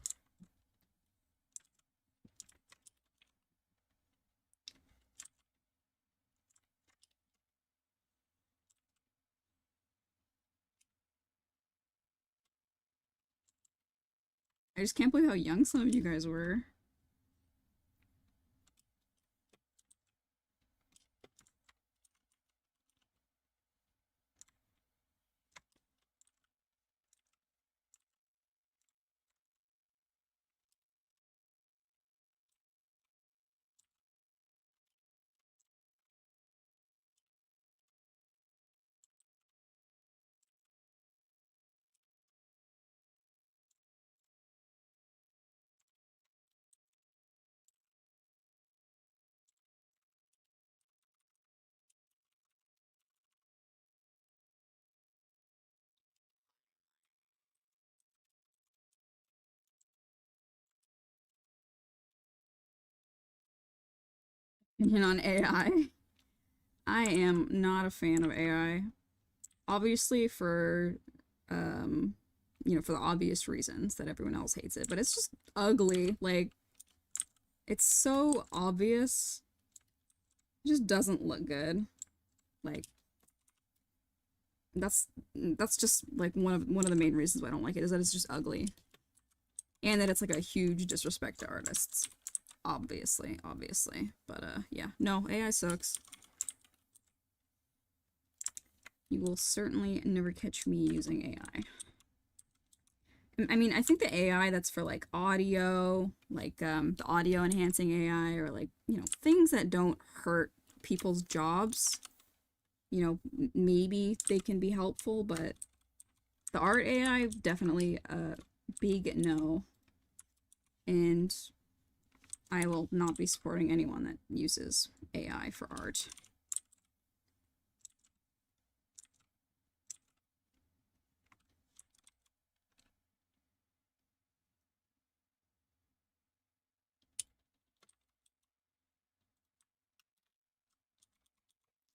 I just can't believe how young some of you guys were. Opinion on AI. I am not a fan of AI. Obviously, for you know, for the obvious reasons that everyone else hates it, but it's just ugly. Like, it's so obvious. It just doesn't look good. Like, that's just like one of the main reasons why I don't like it, is that it's just ugly. And that it's like a huge disrespect to artists. Obviously. But yeah. No, AI sucks. You will certainly never catch me using AI. I mean, I think the AI that's for like audio, like the audio enhancing AI, or like, you know, things that don't hurt people's jobs, you know, maybe they can be helpful, but the art AI, definitely a big no. And I will not be supporting anyone that uses AI for art.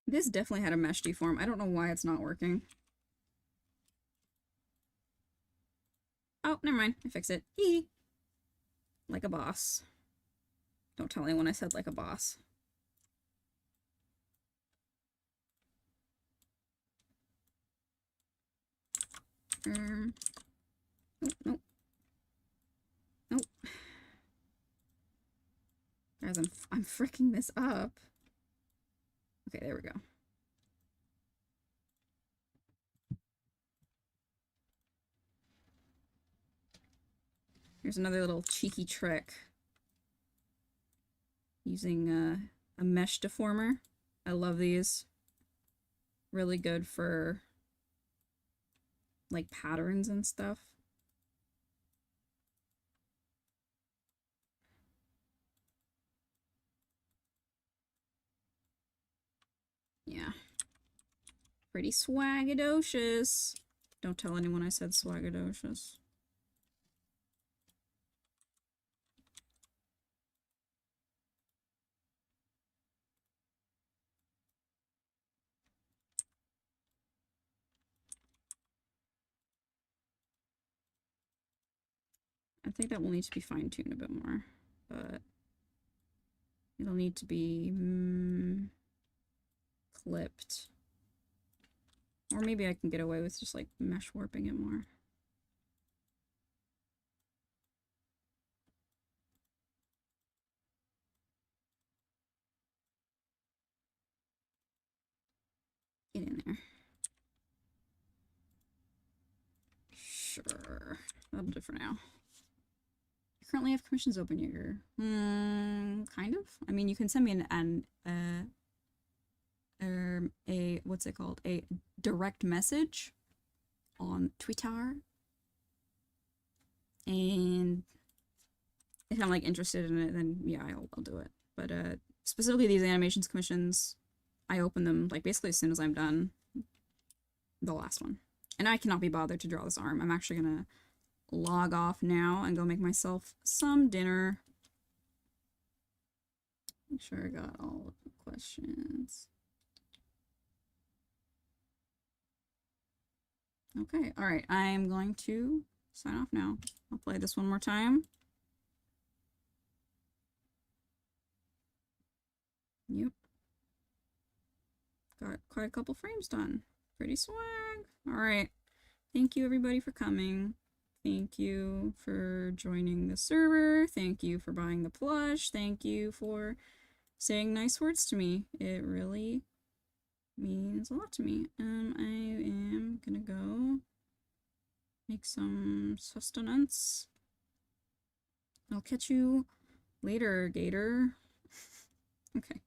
This definitely had a mesh deform. I don't know why it's not working. Oh, never mind. I fixed it. Hee. Like a boss. Don't tell anyone I said like a boss. Nope. Nope. Guys, I'm freaking this up. Okay, there we go. Here's another little cheeky trick. Using a mesh deformer. I love these. Really good for like patterns and stuff. Yeah. Pretty swagadocious. Don't tell anyone I said swagadocious. I think that will need to be fine-tuned a bit more, but it'll need to be clipped. Or maybe I can get away with just like mesh warping it more. Get in there. Sure. That'll do for now. You currently have commissions open, yeagar. Kind of. I mean, you can send me a what's it called? A direct message on Twitter. And if I'm like interested in it, then yeah, I'll do it. But specifically these animations commissions, I open them like basically as soon as I'm done the last one. And I cannot be bothered to draw this arm. I'm actually gonna log off now and go make myself some dinner. Make sure I got all of the questions. Okay, alright, I'm going to sign off now. I'll play this one more time. Yep. Got quite a couple frames done. Pretty swag. Alright. Thank you everybody for coming. Thank you for joining the server. Thank you for buying the plush. Thank you for saying nice words to me. It really means a lot to me. I am gonna go make some sustenance. I'll catch you later, Gator. Okay.